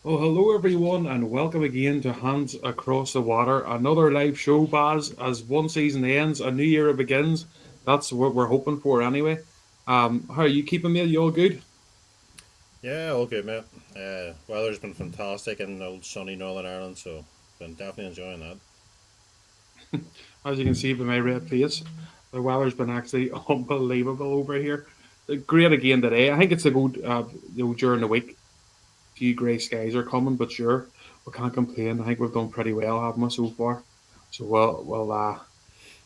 Oh, hello everyone, and welcome again to Hands Across the Water, another live show, Baz. As one season ends, a new era begins. That's what we're hoping for, anyway. How are you keeping, mate? You all good? Yeah, all good, mate. Weather's been fantastic in old sunny Northern Ireland, so been definitely enjoying that. As you can see by my red face, the weather's been actually unbelievable over here. Great again today. I think it's a good, during the week. Few grey skies are coming, but sure, we can't complain. I think we've done pretty well, haven't we, so far? So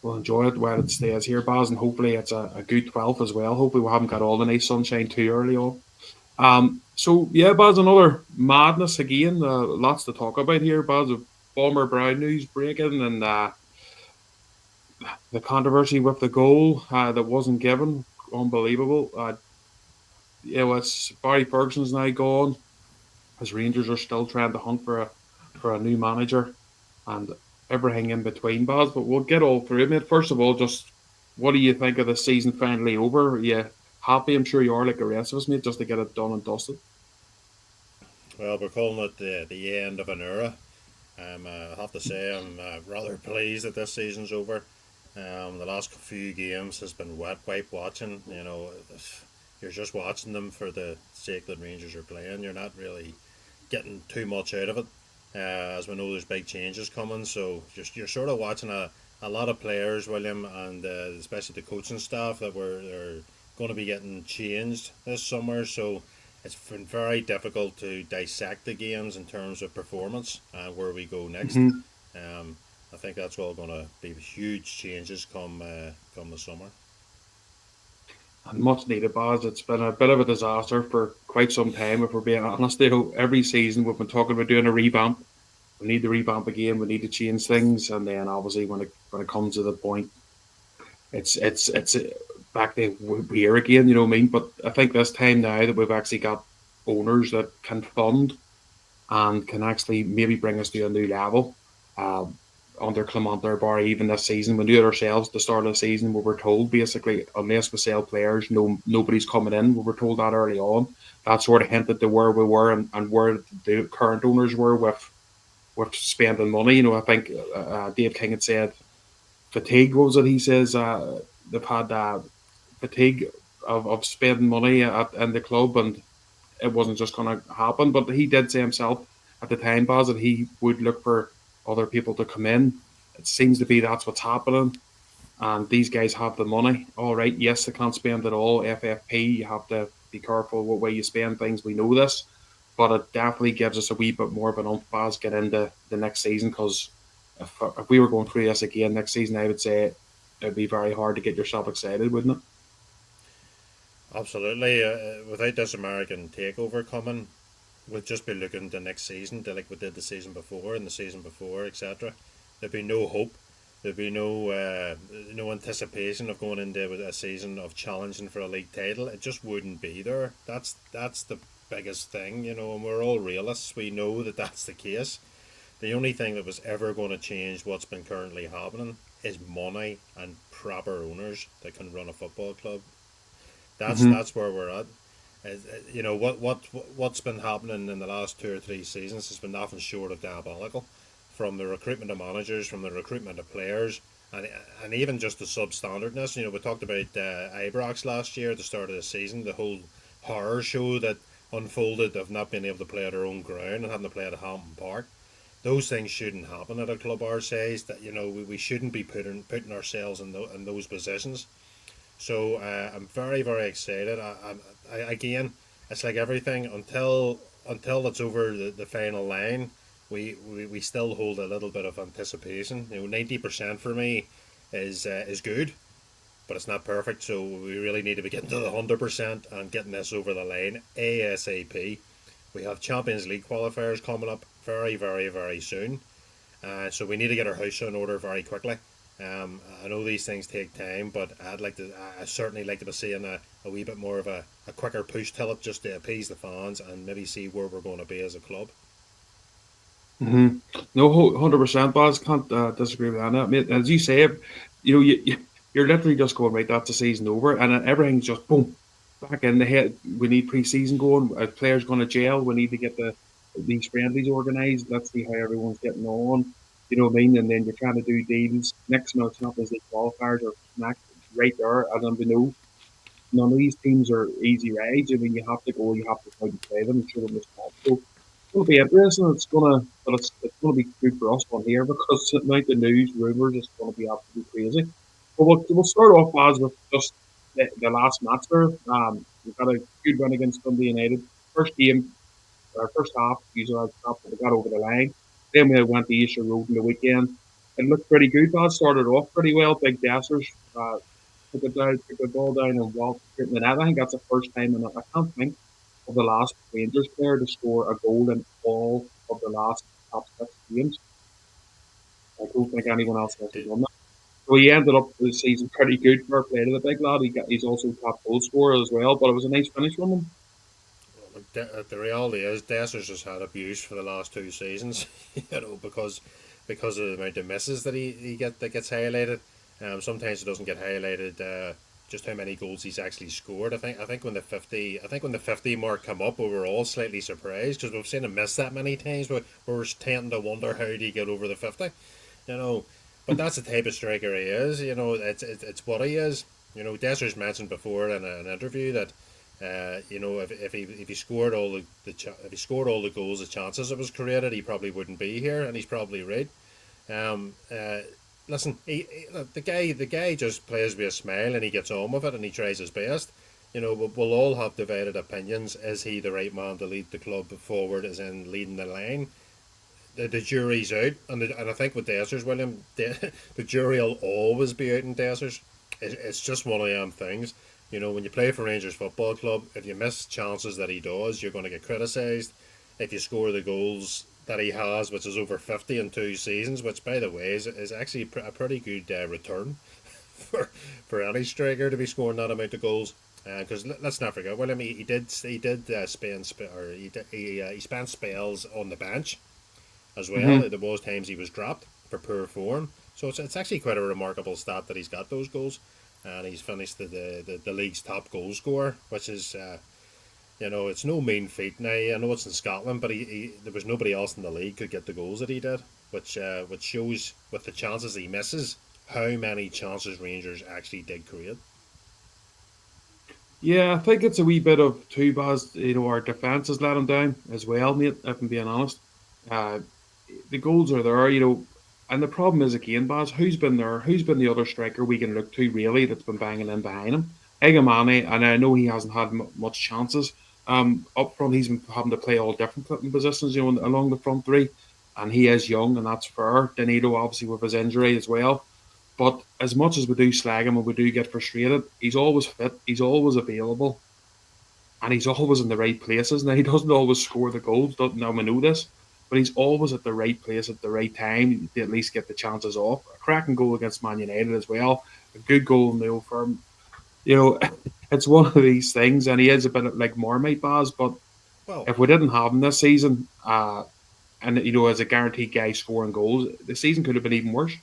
we'll enjoy it while it stays here, Baz, and hopefully it's a good 12th as well. Hopefully we haven't got all the nice sunshine too early on. So yeah, Baz, another madness again. Lots to talk about here, Baz. Of Bomber Brown news breaking and the controversy with the goal that wasn't given. Unbelievable. It's Barry Ferguson's now gone. His Rangers are still trying to hunt for a new manager and everything in between, Baz. But we'll get all through it, mate. First of all, just what do you think of the season finally over? Are you happy? I'm sure you are, like the rest of us, mate, just to get it done and dusted. Well, we're calling it the end of an era. I have to say, I'm rather pleased that this season's over. The last few games has been wet wipe watching. You're just watching them for the sake that Rangers are playing. You're not really getting too much out of it, as we know there's big changes coming. So you're sort of watching a lot of players, William, and especially the coaching staff that are going to be getting changed this summer. So it's been very difficult to dissect the games in terms of performance and where we go next. Mm-hmm. Um, I think that's all going to be huge changes come the summer. And much needed, Baz. It's been a bit of a disaster for quite some time, if we're being honest. Every season we've been talking about doing a revamp. We need to revamp again. We need to change things, and then obviously when it comes to the point, it's back to here again. You know what I mean? But I think this time now that we've actually got owners that can fund and can actually maybe bring us to a new level. Um, Under Clement Bar, even this season, we knew it ourselves at the start of the season. We were told basically, unless we sell players, nobody's coming in. We were told that early on. That sort of hinted to where we were and where the current owners were with spending money. You know, I think Dave King had said fatigue. What was it? He says they've had fatigue of spending money in the club, and it wasn't just going to happen. But he did say himself at the time, Baz, that he would look for other people to come in. It seems to be that's what's happening. And these guys have the money. All right, yes, they can't spend it all. FFP, you have to be careful what way you spend things. We know this. But it definitely gives us a wee bit more of an oomph, Baz, get into the next season. Because if we were going through this again next season, I would say it'd be very hard to get yourself excited, wouldn't it? Absolutely. Without this American takeover coming, we'll just be looking to next season to like we did the season before and the season before, etc. There'd be no hope. There'd be no anticipation of going into a season of challenging for a league title. It just wouldn't be there. That's the biggest thing, and we're all realists. We know that that's the case. The only thing that was ever going to change what's been currently happening is money and proper owners that can run a football club. That's Mm-hmm. that's where we're at. What's been happening in the last 2 or 3 seasons has been nothing short of diabolical, from the recruitment of managers, from the recruitment of players, and even just the substandardness. We talked about Ibrox last year at the start of the season, the whole horror show that unfolded of not being able to play at our own ground and having to play at Hampton Park. Those things shouldn't happen at a club our size. That we shouldn't be putting ourselves in those positions. So I'm very very excited. Again, it's like everything until it's over the final line. We still hold a little bit of anticipation. 90% for me is good, but it's not perfect. So we really need to be getting to the 100% and getting this over the line ASAP. We have Champions League qualifiers coming up very very very soon. So we need to get our house in order very quickly. I know these things take time, but I certainly like to be seeing a wee bit more of a quicker push till it just to appease the fans and maybe see where we're going to be as a club. Mm-hmm. No, 100%, Baz. Can't disagree with that, mate. As you say, you're literally just going right. That's the season over, and then everything's just boom back in the head. We need pre-season going. Players going to jail. We need to get the these friendlies organised. Let's see how everyone's getting on. You know what I mean? And then you're trying to do deals. Next minute, Champions League qualifiers are next right there. And then we know none of these teams are easy rides. I mean, you have to go, you have to try to play them and show them respect. So it's going to be interesting. But it's gonna be good for us on here because the amount of news, rumours, is going to be absolutely crazy. But we'll start off as with just the last match there. We've got a good run against Dundee United. First game, our first half, usually our top, we got over the line. Then we went the Easter Road in the weekend. It looked pretty good. Bad started off pretty well. Big Dessers took the ball down and walked it in the net. I think that's the first time, and I can't think of the last Rangers player to score a goal in all of the last top 6 games. I don't think anyone else has Did, done that. So he ended up the season pretty good for play to the big lad. He's also top goal scorer as well, but it was a nice finish from him. the reality is, Dessers has had abuse for the last 2 seasons, because of the amount of misses that gets highlighted. Sometimes it doesn't get highlighted. Just how many goals he's actually scored. I think when the 50 mark come up, we were all slightly surprised because we've seen him miss that many times. But we're tending to wonder how do you get over the 50, you know. But that's the type of striker he is. It's what he is. Desser's mentioned before in an interview that if he scored all if he scored all the goals, the chances it was created, he probably wouldn't be here, and he's probably right. Um, uh, Listen, the guy just plays with a smile and he gets on with it and he tries his best. We'll all have divided opinions. Is he the right man to lead the club forward, as in leading the line? The jury's out, and I think with Dessers, William, the jury will always be out in Dessers. It's just one of them things. When you play for Rangers Football Club, if you miss chances that he does, you're going to get criticised. If you score the goals that he has, which is over 50 in 2 seasons, which, by the way, is actually a pretty good return for any striker to be scoring that amount of goals. Because let's not forget, William, he did he spent spells on the bench as well. Mm-hmm. There was times he was dropped for poor form. So it's actually quite a remarkable stat that he's got those goals, and he's finished the league's top goal scorer, which is it's no mean feat. Now I know it's in Scotland, but there was nobody else in the league could get the goals that he did, which shows with the chances he misses how many chances Rangers actually did create. Yeah, I think it's a wee bit of two Baz. Our defence has let him down as well, mate. If I'm being honest, uh, the goals are there, and the problem is again, Baz, who's been there? Who's been the other striker we can look to really that's been banging in behind him? Egamani, and I know he hasn't had much chances. Up front, he's been having to play all different positions, along the front three, and he is young, and that's fair. Danilo, obviously, with his injury as well. But as much as we do slag him and we do get frustrated, he's always fit, he's always available, and he's always in the right places. Now, he doesn't always score the goals, now we know this, but he's always at the right place at the right time to at least get the chances off. A cracking goal against Man United as well, a good goal in the Old Firm. You know, it's one of these things, and he is a bit like Marmite Baz, but Well, if we didn't have him this season, and as a guaranteed guy scoring goals, the season could have been even worse.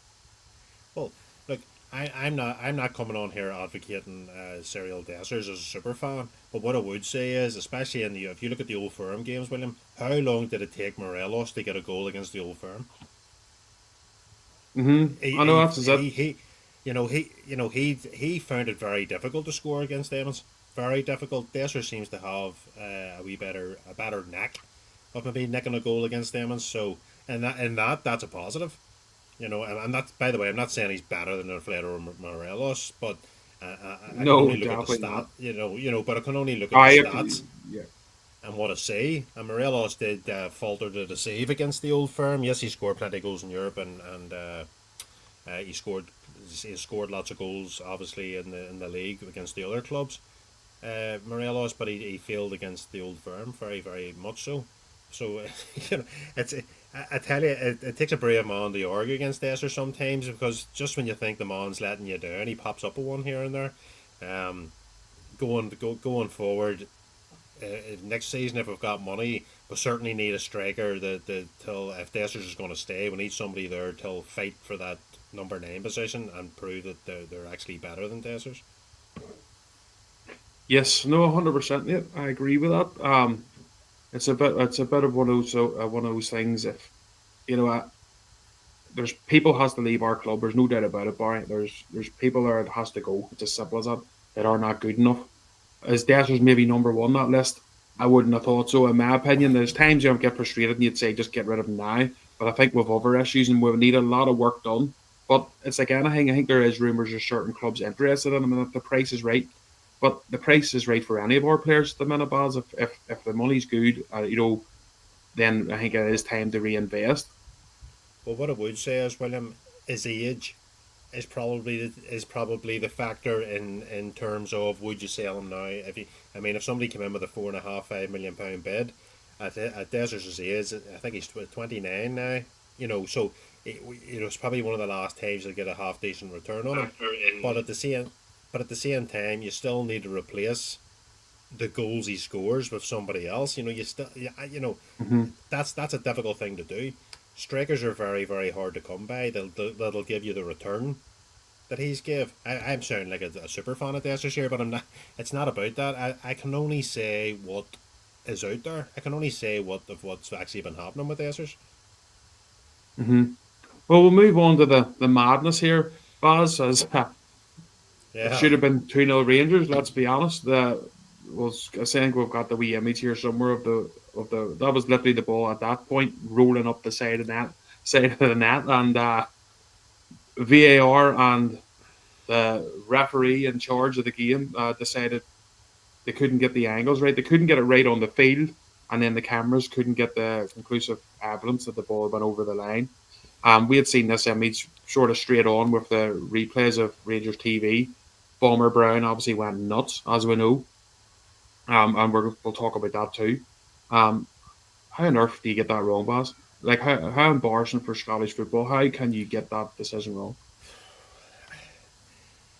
well, look, I'm not coming on here advocating Serial Dessers as a super fan, but what I would say is, especially if you look at the Old Firm games, William, how long did it take Morelos to get a goal against the Old Firm? I know he that's it. he he found it very difficult to score against Evans. Very difficult. Desser seems to have a better knack of maybe nicking a goal against Evans. So that's a positive. And that's, by the way, I'm not saying he's better than Alfredo or Morelos, but I can No, only look at the definitely stat. not. But I can only look at the I stats yeah. and what I see. And Morelos did falter to deceive against the Old Firm. Yes, he scored plenty of goals in Europe, and he scored lots of goals, obviously in the league against the other clubs. Morelos, but he failed against the Old Firm very very much so. So it's I tell you, it takes a brave man to argue against Esser sometimes, because just when you think the man's letting you down, he pops up a one here and there. Um, going forward, next season, if we've got money, we certainly need a striker till if Dessers is going to stay, we need somebody there to fight for that number 9 position and prove that they're actually better than Dessers. Yes, no, 100%. Yeah, I agree with that. it's a bit of one of those things. If you know, there's people has to leave our club. There's no doubt about it, Barry. There's people there that has to go. It's as simple as that. That are not good enough. Is Desser's maybe number one on that list? I wouldn't have thought so. In my opinion, there's times you get frustrated and you'd say just get rid of him now. But I think with other issues and we need a lot of work done. But it's like anything. I think there is rumours of certain clubs interested in him, and if the price is right. But the price is right for any of our players at the minute, Baz. If the money's good, then I think it is time to reinvest. Well, what I would say is, William, his age is probably the factor in terms of would you sell him now? I mean, if somebody came in with a 4.5 5 million pound bid at Desert's age, I think he's 29 now. So it's probably one of the last times you'll get a half decent return on him. But at the same time, you still need to replace the goals he scores with somebody else. Mm-hmm. That's a difficult thing to do. Strikers are very, very hard to come by. That'll give you the return that he's give. I'm sounding like a super fan of Desters here, but I'm not. It's not about that. I can only say what is out there. I can only say what's actually been happening with Desters. Mm-hmm. Well, we'll move on to the madness here, Baz. As it Yeah, should have been 2-0 Rangers. Let's be honest. I think we've got the wee image here somewhere of the that was literally the ball at that point rolling up the side of the net, and VAR and the referee in charge of the game decided they couldn't get the angles right. They couldn't get it right on the field, and then the cameras couldn't get the conclusive evidence that the ball had went over the line. We had seen this image sort of straight on with the replays of Rangers TV. Bomber Brown obviously went nuts, as we know, and we'll talk about that too. Um, how on earth do you get that wrong, Baz? Like, how embarrassing for Scottish football. How can you get that decision wrong?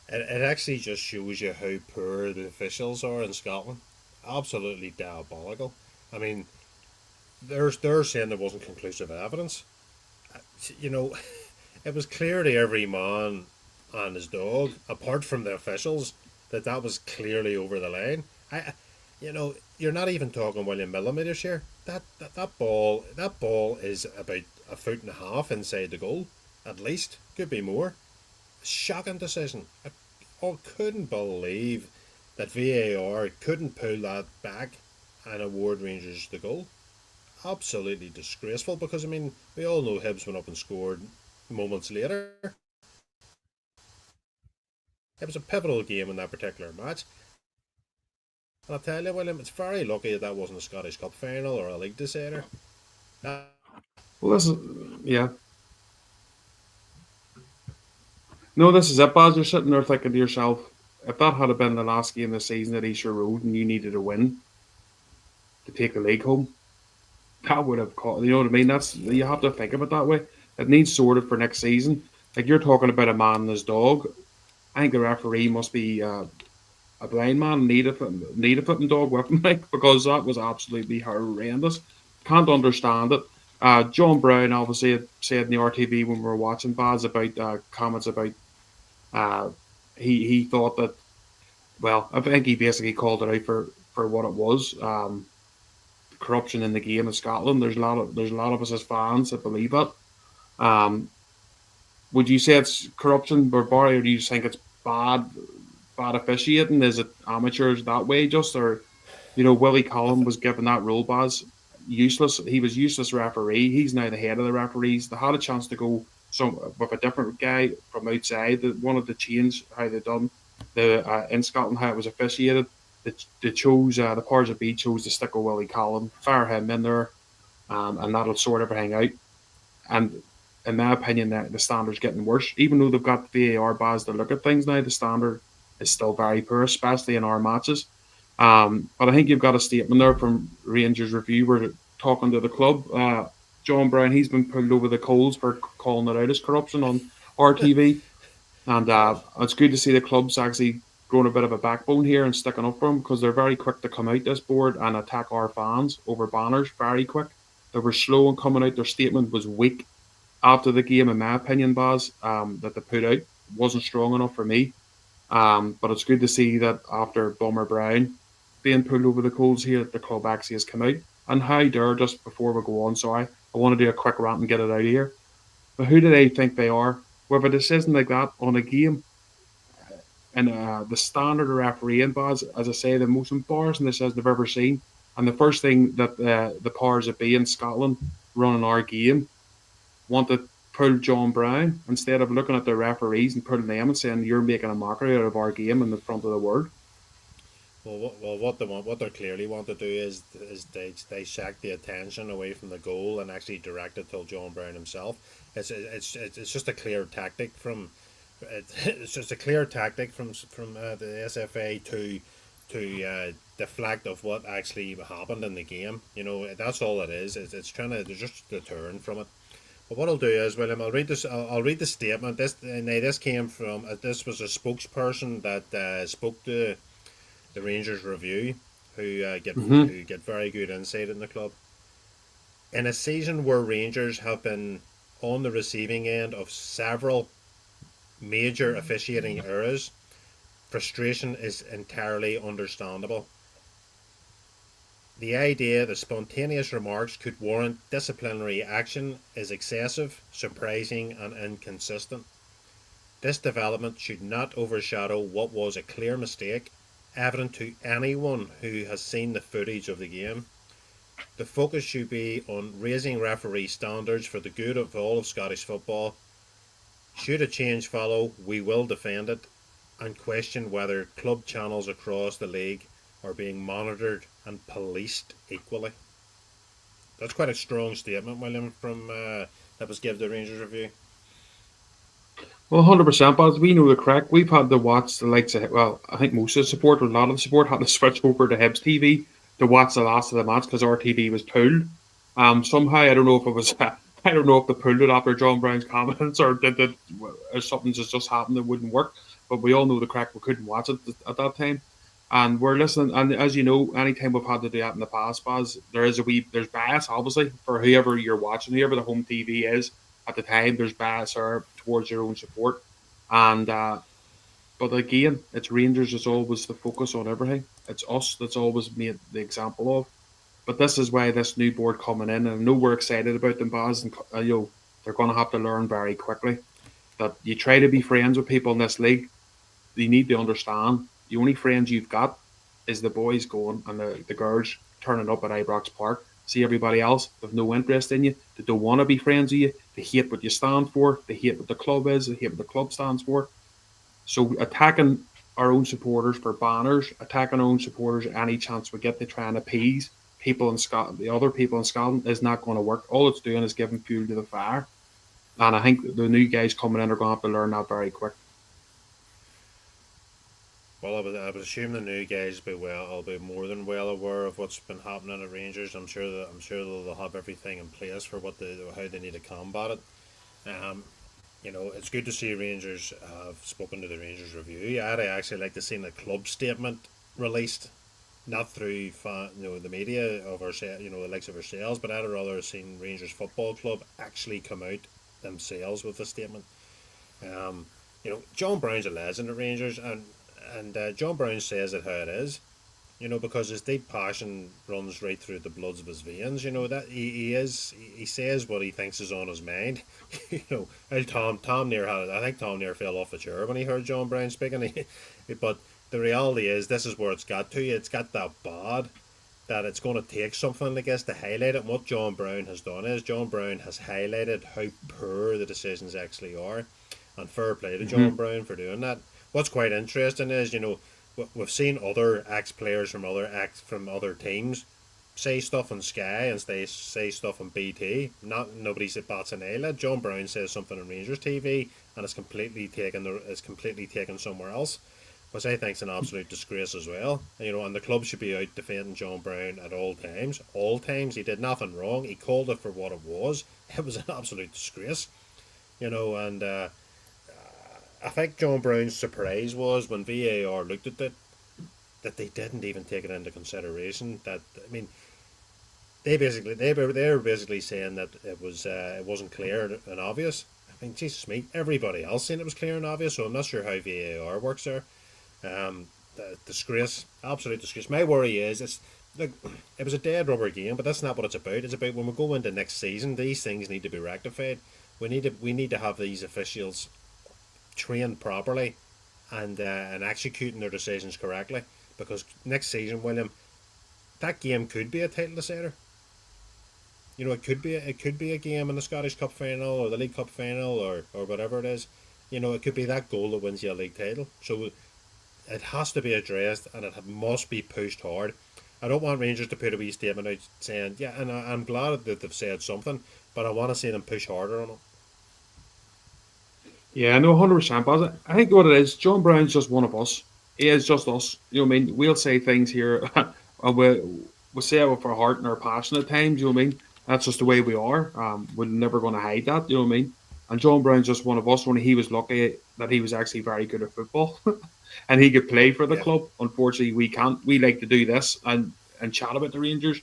it actually just shows you how poor the officials are in Scotland. Absolutely diabolical. I mean, they're saying there wasn't conclusive evidence. You know, it was clear to every man and his dog, apart from the officials, that was clearly over the line. You're not even talking William millimeters here. That ball is about a foot and a half inside the goal, at least. Could be more. Shocking decision. I couldn't believe that VAR couldn't pull that back and award Rangers the goal. Absolutely disgraceful because, I mean, we all know Hibs went up and scored moments later. It was a pivotal game in that particular match. And I tell you, William, it's very lucky that wasn't a Scottish Cup final or a league decider. Uh, Well, yeah. No, this is it, Baz. You're sitting there thinking to yourself, if that had been the last game of the season at Easter Road and you needed a win to take the league home, that would have caught. You know what I mean? You have to think of it that way. It needs sorted for next season. Like you're talking about a man and his dog. I think the referee must be a blind man, need a foot dog with him, like, because that was absolutely horrendous. Can't understand it. John Brown obviously had said in the RTV when we were watching Baz about comments about uh, he thought that, well, I think he basically called it out for what it was. Corruption in the game in Scotland. There's a lot of us as fans that believe it. Um, would you say it's corruption, Barry, or do you think it's bad officiating? Is it amateurs that way, just, or Willie I Collum th- was given that role, Baz, useless. He was useless referee. He's now the head of the referees. They had a chance to go some with a different guy from outside that wanted to change how they done the in Scotland how it was officiated. They chose the powers that be chose to stick with Willie Collum, fire him in there, and that'll sort everything out. And in my opinion, the standard's getting worse. Even though they've got VAR bars to look at things now, the standard is still very poor, especially in our matches. But I think you've got a statement there from Rangers Review. We're talking to the club. John Brown, he's been pulled over the coals for calling it out as corruption on RTV. And God. it's good to see the clubs actually growing a bit of a backbone here and sticking up for them because they're very quick to come out this board and attack our fans over banners very quick. They were slow in coming out. Their statement was weak after the game, in my opinion, Baz, that they put out wasn't strong enough for me. But it's good to see that after Bomber Brown being pulled over the coals here, that the club actually has come out And how dare, just before we go on, sorry, I want to do a quick rant and get it out of here. But who do they think they are? With a decision like that on a game, and the standard of refereeing, Baz, as I say, the most embarrassing decision I've ever seen. And the first thing that the powers that be in Scotland running our game want to pull John Brown instead of looking at the referees and pulling them and saying you're making a mockery out of our game in the front of the world. What they want, what they clearly want to do is they shack the attention away from the goal and actually direct it to John Brown himself. It's just a clear tactic from it's just a clear tactic from the SFA to deflect of what actually happened in the game. You know, that's all it is. It's trying to, they're just deterring from it. But what I'll do is, William, I'll read this. I'll read the statement. This came from. This was a spokesperson that spoke to the Rangers Review, Mm-hmm. who get very good insight in the club. In a season where Rangers have been on the receiving end of several major officiating errors, frustration is entirely understandable. The idea that spontaneous remarks could warrant disciplinary action is excessive, surprising, and inconsistent. This development should not overshadow what was a clear mistake, evident to anyone who has seen the footage of the game. The focus should be on raising referee standards for the good of all of Scottish football. Should a change follow, we will defend it and question whether club channels across the league are being monitored and policed equally. That's quite a strong statement, William, from that was given to Rangers Review. Well, 100%, but as we know the crack, we've had to watch the likes of, well, I think most of the support, or a lot of the support, had to switch over to Hibs TV to watch the last of the match because our TV was pulled. Somehow, I don't know if it was, I don't know if they pulled it after John Brown's comments or or something just happened that wouldn't work. But we all know the crack, we couldn't watch it at that time. And we're listening, and as you know, anytime we've had to do that in the past, Baz, there's bias, obviously, for whoever you're watching, whoever the home TV is at the time, there's bias there towards your own support. And but again, it's Rangers is always the focus on everything. It's us that's always made the example of. But this is why this new board coming in, and I know we're excited about them, Baz, and they're going to have to learn very quickly that you try to be friends with people in this league. You need to understand the only friends you've got is the boys going and the girls turning up at Ibrox Park. See everybody else, they've no interest in you. They don't want to be friends with you. They hate what you stand for. They hate what the club is. They hate what the club stands for. So attacking our own supporters for banners, attacking our own supporters any chance we get to try and appease people in Scotland, the other people in Scotland, is not going to work. All it's doing is giving fuel to the fire. And I think the new guys coming in are going to have to learn that very quick. Well, I would assume the new guys will be more than well aware of what's been happening at Rangers. I'm sure they'll have everything in place for how they need to combat it. It's good to see Rangers have spoken to the Rangers Review. I'd actually like to see the club statement released, not through the media of the likes of ourselves, but I'd rather have seen Rangers Football Club actually come out themselves with a statement. John Brown's a legend at Rangers, and John Brown says it how it is. Because his deep passion runs right through the bloods of his veins. That he says what he thinks is on his mind. Tom I think Tom near fell off the chair when he heard John Brown speaking. But the reality is, this is where it's got to. It's got that bad that it's going to take something like this to highlight it. And what John Brown has done is John Brown has highlighted how poor the decisions actually are, and fair play to John Brown for doing that. What's quite interesting is, we've seen other ex-players from other teams say stuff on Sky and say stuff on BT. Nobody bats an eyelid. John Brown says something on Rangers TV, and it's completely taken somewhere else, which I think is an absolute disgrace as well. And the club should be out defending John Brown at all times. All times, he did nothing wrong. He called it for what it was. It was an absolute disgrace. And I think John Brown's surprise was when VAR looked at it, that they didn't even take it into consideration. They were basically saying that it wasn't clear and obvious. Jesus me, everybody else saying it was clear and obvious. So I'm not sure how VAR works there. Disgrace, absolute disgrace. My worry is like it was a dead rubber game, but that's not what it's about. It's about when we go into next season, these things need to be rectified. We need to have these officials trained properly and executing their decisions correctly. Because next season, William, that game could be a title decider. It could be a game in the Scottish Cup final or the League Cup final or whatever it is. It could be that goal that wins you a league title. So it has to be addressed and it must be pushed hard. I don't want Rangers to put a wee statement out saying, yeah, and I'm glad that they've said something, but I want to see them push harder on it. Yeah, no, 100%. But I think what it is, John Brown's just one of us. He is just us. You know what I mean? We'll say things here, and we'll say it with our heart and our passion at times. You know what I mean? That's just the way we are. We're never going to hide that. You know what I mean? And John Brown's just one of us. When he was lucky that he was actually very good at football, and he could play for the Yeah, club. Unfortunately, we can't. We like to do this and chat about the Rangers.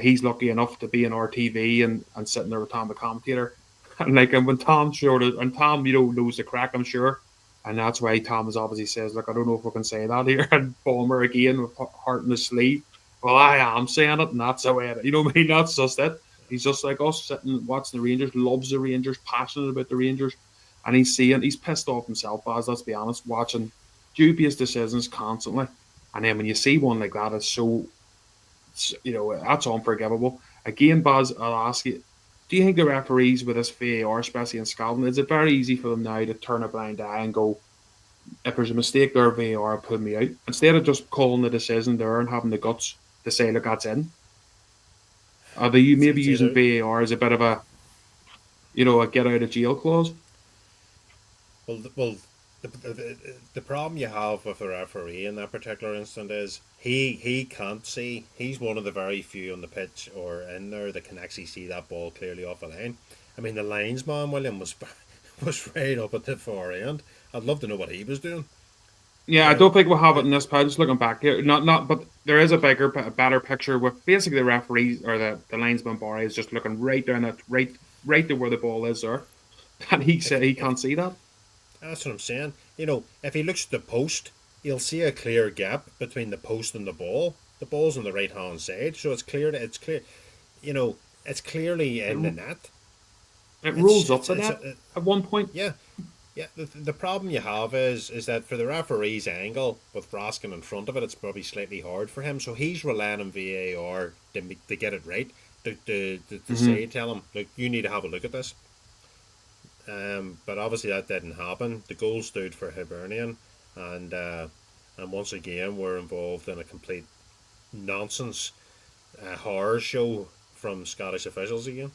He's lucky enough to be in our TV and sitting there with Tom the commentator. And like, and when Tom showed it, and Tom, knows the crack, I'm sure. And that's why Tom is obviously says, look, I don't know if we can say that here. And Palmer again with heart in the sleeve. Well, I am saying it, and that's the way you know what I mean? That's just it. He's just like us, sitting watching the Rangers, loves the Rangers, passionate about the Rangers. And he's pissed off himself, as let's be honest, watching dubious decisions constantly. And then when you see one like that, that's unforgivable. Again, Baz, I'll ask you, do you think the referees with this VAR, especially in Scotland, is it very easy for them now to turn a blind eye and go, if there's a mistake there, VAR, put me out, instead of just calling the decision there and having the guts to say, look, that's in? Are they maybe it's using either VAR as a bit of a get out of jail clause? well, the problem you have with the referee in that particular instant is he can't see. He's one of the very few on the pitch or in there that can actually see that ball clearly off the line. I mean, the linesman William was was right up at the far end. I'd love to know what he was doing. Yeah, You I know, don't think we'll have it it, in this page. Just looking back here, but there is a better picture with basically the referees or the linesman bar is just looking right down that right to where the ball is there, and he said he if can't see that. that's what I'm saying. If he looks at the post, he'll see a clear gap between the post and the ball. The ball's on the right hand side, so it's clear. It's clear. You know, it's clearly It, in the net. it It's rolls up it's the it's net at one point. yeah. Yeah, the problem you have is that for the referee's angle with Raskin in front of it, it's probably slightly hard for him. So he's relying on VAR to get it right, to Hmm. say, tell him, look, you need to have a look at this. But obviously that didn't happen. The goal stood for Hibernian, and and once again we're involved in a complete nonsense horror show from Scottish officials again.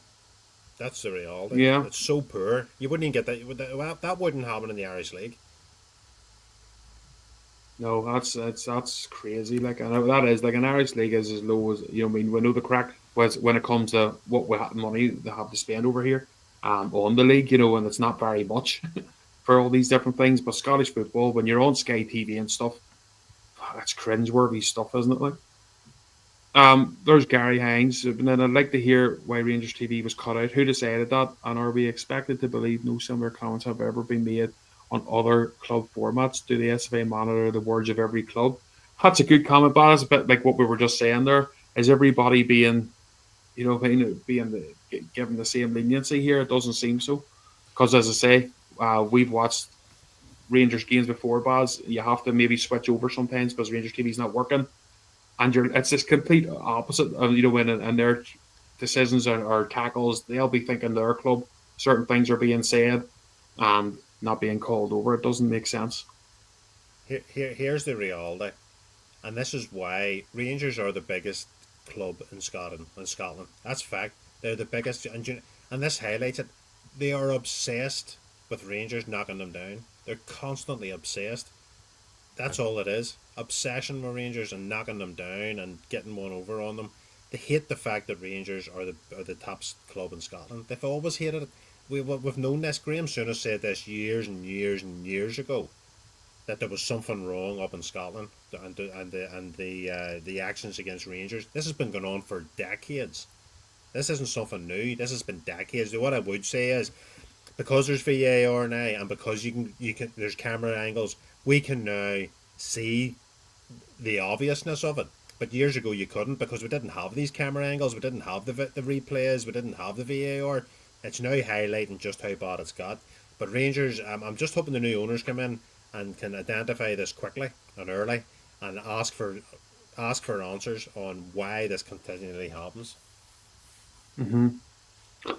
That's the reality. Yeah, It's so poor. You wouldn't even get that. That wouldn't happen in the Irish League. no, that's crazy. Like, and that is like an Irish league is as low as you know. What I mean, we know the crack was when it comes to what money they have to spend over here, on the league. And it's not very much for all these different things. But Scottish football, when you're on Sky TV and stuff, that's cringeworthy stuff, isn't it? Like, there's Gary Hines, and then I'd like to hear why Rangers TV was cut out. Who decided that, and are we expected to believe no similar comments have ever been made on other club formats? Do the SFA monitor the words of every club? That's a good comment, but it's a bit like what we were just saying there. Is everybody given the same leniency here? It doesn't seem so, because as I say, we've watched Rangers games before, Baz. You have to maybe switch over sometimes because Rangers TV's not working, and it's this complete opposite of when and their decisions or tackles, they'll be thinking their club certain things are being said and not being called over. It doesn't make sense. Here's the reality, and this is why Rangers are the biggest club in Scotland. That's fact. They're the biggest, and this highlights it. They are obsessed with Rangers knocking them down. They're constantly obsessed. That's all it is. Obsession with Rangers and knocking them down and getting one over on them. They hate the fact that Rangers are the top club in Scotland. They've always hated it. We've known this. Graham Souness said this years and years and years ago that there was something wrong up in Scotland and the actions against Rangers. This has been going on for decades. This isn't something new. This has been decades. What I would say is because there's VAR now and because you can there's camera angles, we can now see the obviousness of it. But years ago you couldn't because we didn't have these camera angles, we didn't have the replays, we didn't have the VAR. It's now highlighting just how bad it's got. But Rangers, I'm just hoping the new owners come in and can identify this quickly and early and ask for answers on why this continually happens. Hmm.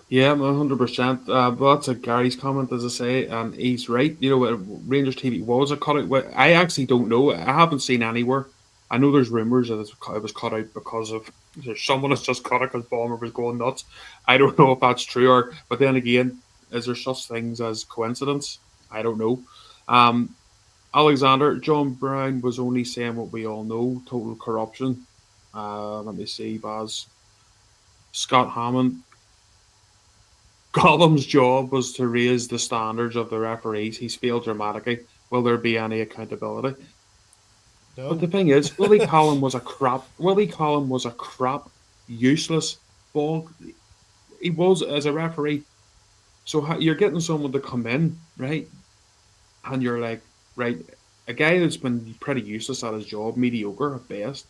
Yeah, 100%. But that's a Gary's comment, as I say, and he's right. Rangers TV was a cutout. I actually don't know. I haven't seen anywhere. I know there's rumours that it was cut out because of there's someone has just cut it because Bomber was going nuts. I don't know if that's true but then again, is there such things as coincidence? I don't know. Um, Alexander John Brown was only saying what we all know: total corruption. Let me see, Baz. Scott Hammond. Gollum's job was to raise the standards of the referees. He's failed dramatically. Will there be any accountability? But No, the thing is, Willie Collum was a crap. Willie Collum was a crap, useless ball. He was as a referee. So you're getting someone to come in, right? And you're like, right, a guy that's been pretty useless at his job, mediocre at best,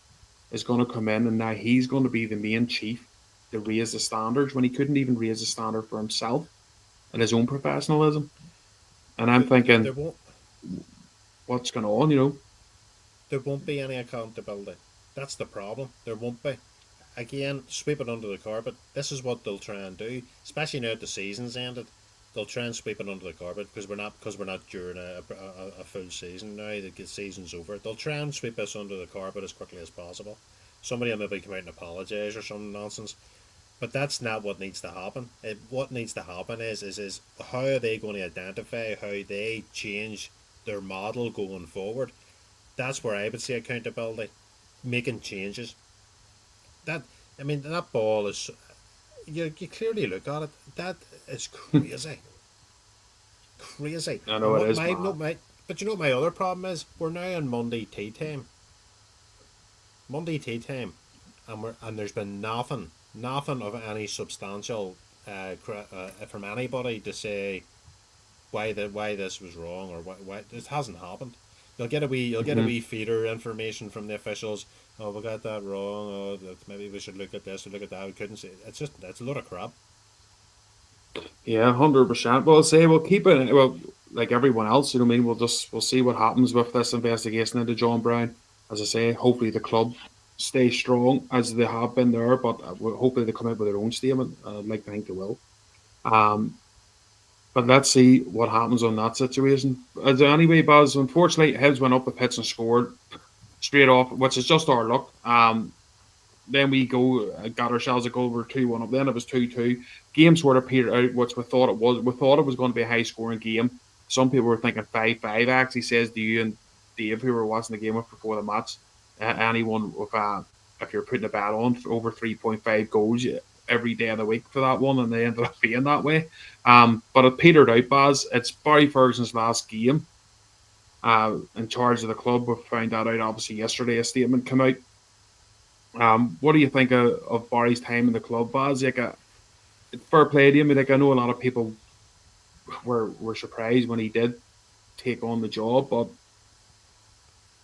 is going to come in, and now he's going to be the main chief to raise the standards when he couldn't even raise the standard for himself and his own professionalism. And I'm there thinking, won't what's going on? there won't be any accountability. That's the problem. There won't be. Again, sweep it under the carpet. This is what they'll try and do, especially now that the season's ended. They'll try and sweep it under the carpet because we're not during a full season now. The season's over. They'll try and sweep this under the carpet as quickly as possible. Somebody will maybe come out and apologise or some nonsense. But that's not what needs to happen. What needs to happen is how are they going to identify how they change their model going forward? That's where I would say accountability, making changes. That I mean that ball is you clearly look at it. That is crazy, crazy. I know And it what is my no mad. my but you know what my other problem is we're now on Monday tea time, and there's been nothing of any substantial from anybody to say why this was wrong or why it hasn't happened. You'll get a wee Hmm. feeder information from the officials. Oh, we got that wrong. Oh, maybe we should look at this or look at that. We couldn't see. It's a lot of crap. Yeah, 100%. Well, I'll say we'll keep it. Well, like everyone else, you know what I mean. We'll see what happens with this investigation into John Brown. As I say, hopefully the club stay strong as they have been there, but hopefully they come out with their own statement. I'd like to think they will. Um, but let's see what happens on that situation. Anyway, Baz, unfortunately, Hibs went up the pitch and scored straight off, which is just our luck. Then we got ourselves a goal. We're 2-1 up. Then it was 2-2. Game sort of petered out, which we thought it was. We thought it was going to be a high scoring game. Some people were thinking 5-5. Actually, says to you and Dave, who were watching the game with before the match, anyone with if you're putting a bet on for over 3.5 goals every day of the week for that one, and they ended up being that way. But it petered out, Baz. It's Barry Ferguson's last game in charge of the club. We found that out obviously yesterday. A statement came out. What do you think of Barry's time in the club, Baz? Like, fair play to him. Like, I know a lot of people were surprised when he did take on the job, but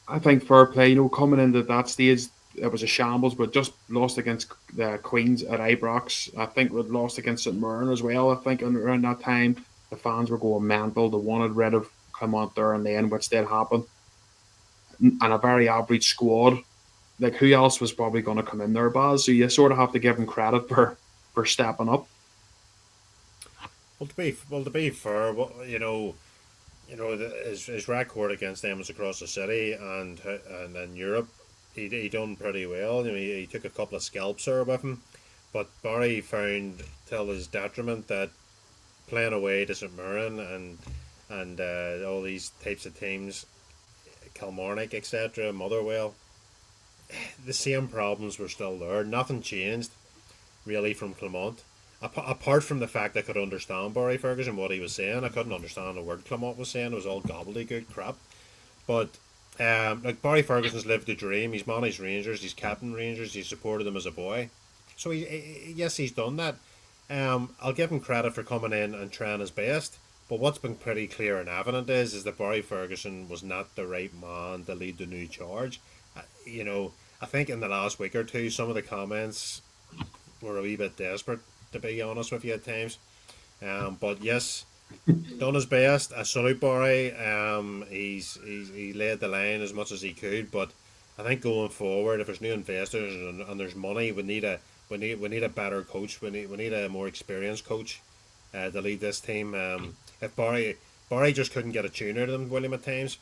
I think fair play. Coming into that stage, it was a shambles, but just lost against the Queens at Ibrox. I think we lost against St Mirren as well. I think around that time, the fans were going mental. They wanted rid of Clement there and then, which did happen. And a very average squad. Like, who else was probably going to come in there, Baz? So you sort of have to give him credit for stepping up. Well, to be fair, his record against them was across the city and in Europe, he done pretty well. He took a couple of scalps there with him, but Barry found till his detriment that playing away to St Mirren and all these types of teams, Kilmarnock, etc., Motherwell, the same problems were still there. Nothing changed really from Clement. Apart from the fact I could understand Barry Ferguson what he was saying, I couldn't understand the word Clement was saying. It was all gobbledygook crap. But like Barry Ferguson's lived the dream. He's managed Rangers. He's captain Rangers. He's supported them as a boy. So yes, he's done that. I'll give him credit for coming in and trying his best. But what's been pretty clear and evident is that Barry Ferguson was not the right man to lead the new charge. You know, I think in the last week or two, some of the comments were a wee bit desperate, to be honest with you at times. But yes, done his best. I salute Barry. He laid the line as much as he could, but I think going forward, if there's new investors and there's money, we need a better coach. We need a more experienced coach to lead this team. If Barry just couldn't get a tune out of them, William, at times,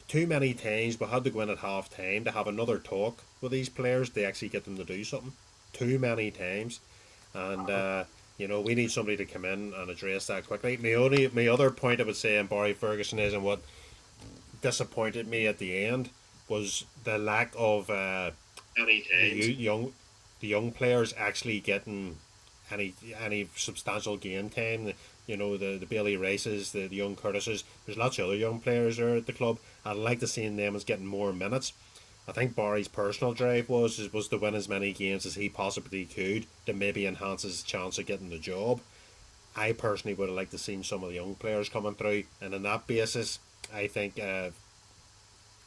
too many times we had to go in at half time to have another talk with these players to actually get them to do something. Too many times, and we need somebody to come in and address that quickly. My other point I would say in Barry Ferguson is, and what disappointed me at the end was the lack of the young players actually getting any substantial game time. The Bailey Races, the young Curtises. There's lots of other young players there at the club. I'd like to see them as getting more minutes. I think Barry's personal drive was to win as many games as he possibly could to maybe enhance his chance of getting the job. I personally would have liked to seen some of the young players coming through, and on that basis, I think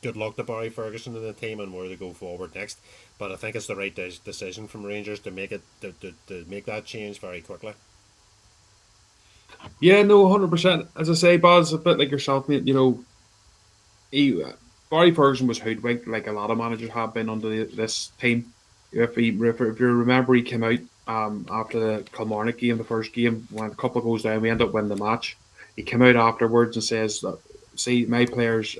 good luck to Barry Ferguson and the team and where they go forward next. But I think it's the right decision from Rangers to make it to make that change very quickly. Yeah, no, 100%. As I say, Baz, a bit like yourself, mate. He, Barry Ferguson was hoodwinked, like a lot of managers have been under this team. If you remember, he came out after the Kilmarnock game, the first game, when a couple goes down, we end up winning the match. He came out afterwards and says, "See, my players,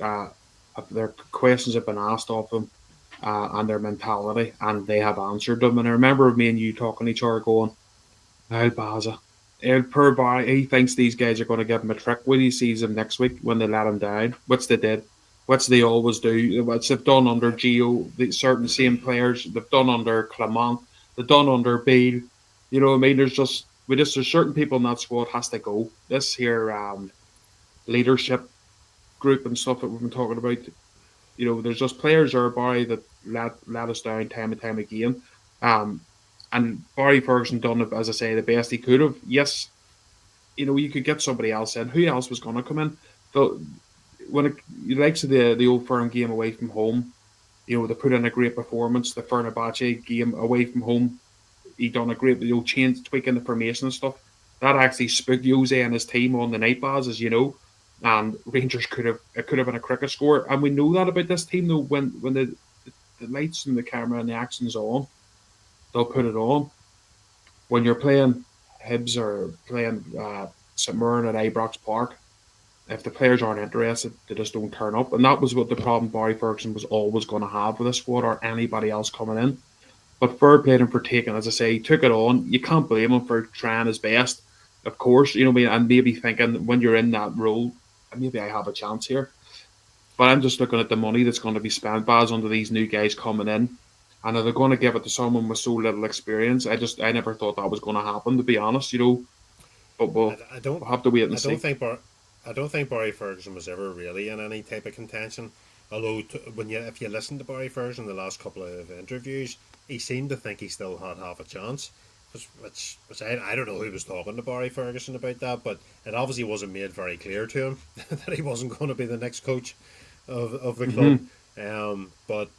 their questions have been asked of them, and their mentality, and they have answered them." And I remember me and you talking to each other, going, "Now, Baza, per Barry, he thinks these guys are going to give him a trick when he sees them next week when they let him down, which they did, which they always do, which they've done under Gio, the certain same players, they've done under Clement, they've done under Beale. You know what I mean? There's certain people in that squad has to go. This here leadership group and stuff that we've been talking about, there's just players there, Barry, that let us down time and time again. Um, and Barry Ferguson done, as I say, the best he could have. Yes, you could get somebody else in. Who else was going to come in? The when it likes of the old firm game away from home, they put in a great performance. The Fenerbahce game away from home, he done a great, change, tweaking the formation and stuff. That actually spooked Jose and his team on the night, Baz, as you know. And Rangers could have been a cricket score, and we know that about this team though. When the lights and the camera and the action's on, they'll put it on. When you're playing Hibs or playing St Mirren at Ibrox Park, if the players aren't interested, they just don't turn up. And that was what the problem Barry Ferguson was always going to have with this squad or anybody else coming in. But fair play to him for taking, as I say, he took it on. You can't blame him for trying his best, of course, and maybe thinking when you're in that role, maybe I have a chance here. But I'm just looking at the money that's going to be spent, Baz, under these new guys coming in. And are they going to give it to someone with so little experience? I never thought that was going to happen, to be honest. But we'll have to wait and I see. don't think I don't think Barry Ferguson was ever really in any type of contention. Although if you listen to Barry Ferguson the last couple of interviews, he seemed to think he still had half a chance. Which I don't know who was talking to Barry Ferguson about that, but it obviously wasn't made very clear to him that he wasn't going to be the next coach of the club. But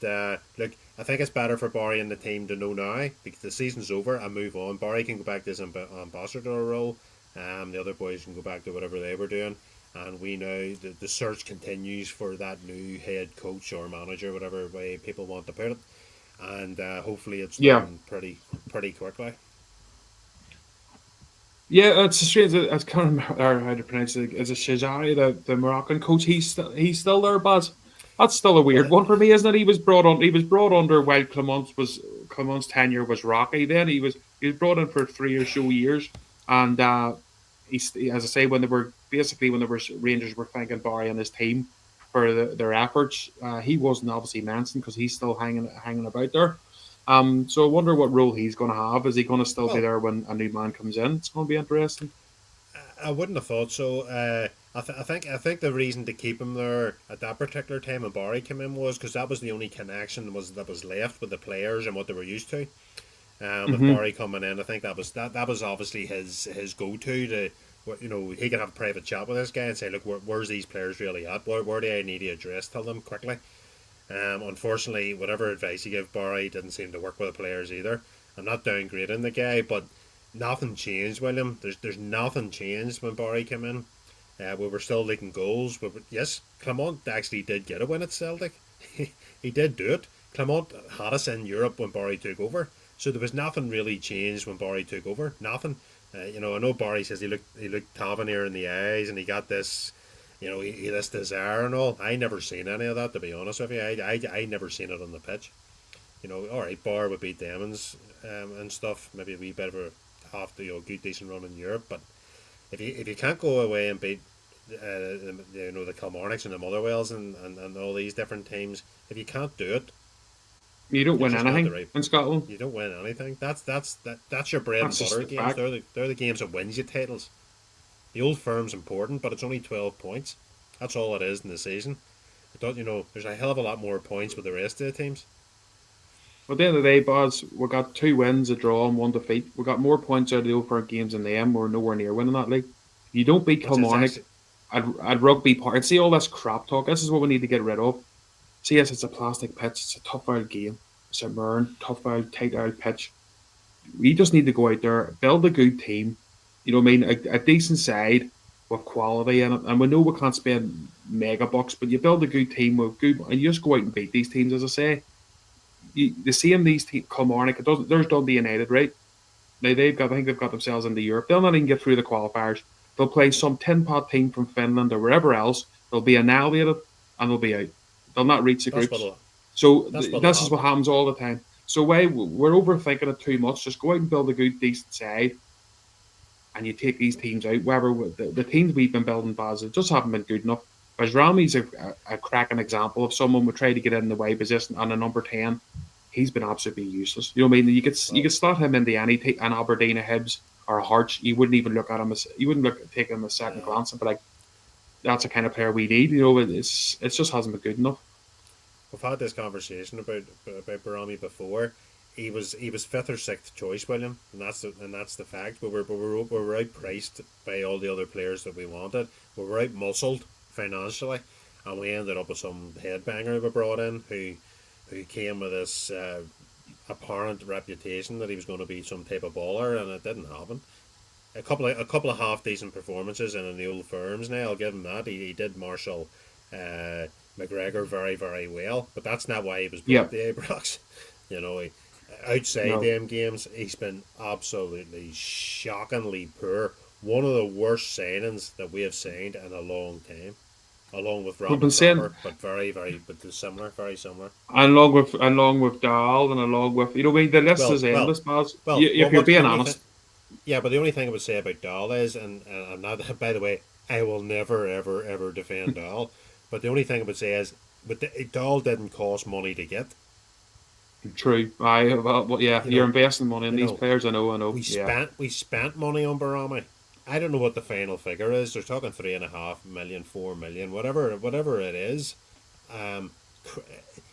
look, I think it's better for Barry and the team to know now because the season's over and move on. Barry can go back to his ambassador role. The other boys can go back to whatever they were doing. And we know the search continues for that new head coach or manager, whatever way people want to put it. And hopefully it's done pretty quickly. Yeah, it's a strange. I can't remember how to pronounce it. Is it Shajari, the Moroccan coach? He's still there, but that's still a weird Well, one for me, isn't it? He was brought on. He was brought under while Clement's tenure was rocky. Then he was brought in for 3 or so years, and as I say, when Rangers were thanking Barry and his team for their efforts, he wasn't obviously mentioned because he's still hanging about there. So I wonder what role he's going to have. Is he going to still be well, there when a new man comes in? It's going to be interesting. I wouldn't have thought so. I think the reason to keep him there at that particular time when Barry came in was because that was the only connection that was left with the players and what they were used to. With Hmm. Barry coming in, I think that was obviously his go to. He can have a private chat with this guy and say, look, where's these players really at? Where do I need to address? Tell them quickly. Unfortunately, whatever advice he gave Barry didn't seem to work with the players either. I'm not downgrading the guy, but nothing changed, William. There's nothing changed when Barry came in. We were still leaking goals. Yes, Clement actually did get a win at Celtic. He did do it. Clement had us in Europe when Barry took over. So there was nothing really changed when Barry took over. Nothing. I know Barry says he looked Tavernier in the eyes and he got this, he this desire and all. I never seen any of that, to be honest with you. I never seen it on the pitch. All right, Bar would beat Demons and stuff. Maybe a wee bit of a half the good decent run in Europe, but if you can't go away and beat the Kilmarnocks and the Motherwells and all these different teams, if you can't do it, You don't you're win just not the anything right. in Scotland. You don't win anything. That's your bread and That's just butter the games. fact. They're the games that wins you titles. The Old Firm's important, but it's only 12 points. That's all it is in the season. I thought there's a hell of a lot more points with the rest of the teams. But at the end of the day, Boz, we got 2 wins, a draw, and 1 defeat. We got more points out of the Old Firm games than them. We're nowhere near winning that league. If you don't beat Which is Kilmarnock actually at Rugby Park, see all this crap talk. This is what we need to get rid of. See, yes, it's a plastic pitch. It's a tough out game. It's a burn, tough out, tight out pitch. We just need to go out there, build a good team. You know what I mean? A decent side with quality in it. And we know we can't spend mega bucks, but you build a good team with good, and you just go out and beat these teams. As I say, the same these teams, Kilmarnock. It doesn't. There's Dundee United, right? Now I think they've got themselves into Europe. They'll not even get through the qualifiers. They'll play some tin pot team from Finland or wherever else. They'll be annihilated and they'll be out. They'll not reach the that's groups. what'll So that's what'll this is what happen. happens all the time. So why we're overthinking it too much? Just go out and build a good, decent side, and you take these teams out. Wherever the teams we've been building, Baz, just haven't been good enough. Whereas Ramy's a cracking example of someone who tried to get in the way position and a number 10. He's been absolutely useless. You know what I mean? You could Well, slot him into an Aberdeen, a Hibs, or a Hearts. You wouldn't even look at him as you wouldn't take him a second uh, glance. But like that's the kind of player we need. You know, it just hasn't been good enough. we've had this conversation about Barami before. He was fifth or sixth choice, William, and that's the fact. We were outpriced by all the other players that we wanted. We were out muscled financially, and we ended up with some headbanger we brought in who came with this apparent reputation that he was going to be some type of baller, and it didn't happen. A couple of half decent performances in the Old Firms. Now I'll give him that. He did marshal uh, McGregor very very well, but that's not why he was brought Yep. to Ibrox. He, outside No. them games, he's been absolutely shockingly poor. One of the worst signings that we have signed in a long time, along with We've been Robin saying, Cropper, but similar, very similar. and along with Dahl, and along with you know, I mean, the list Well, is well, endless, Baz. well. If you're What the being only thing? honest, Yeah, but the only thing I would say about Dahl is, and I'm not. By the way, I will never, ever, ever defend Dahl. But the only thing I would say is, Dahl didn't cost money to get. true. Well, yeah, You you're know, investing money in you these know, players. I know. we Yeah. spent money on Barami. I don't know what the final figure is. They're talking 3.5 million, 4 million, whatever it is. Um,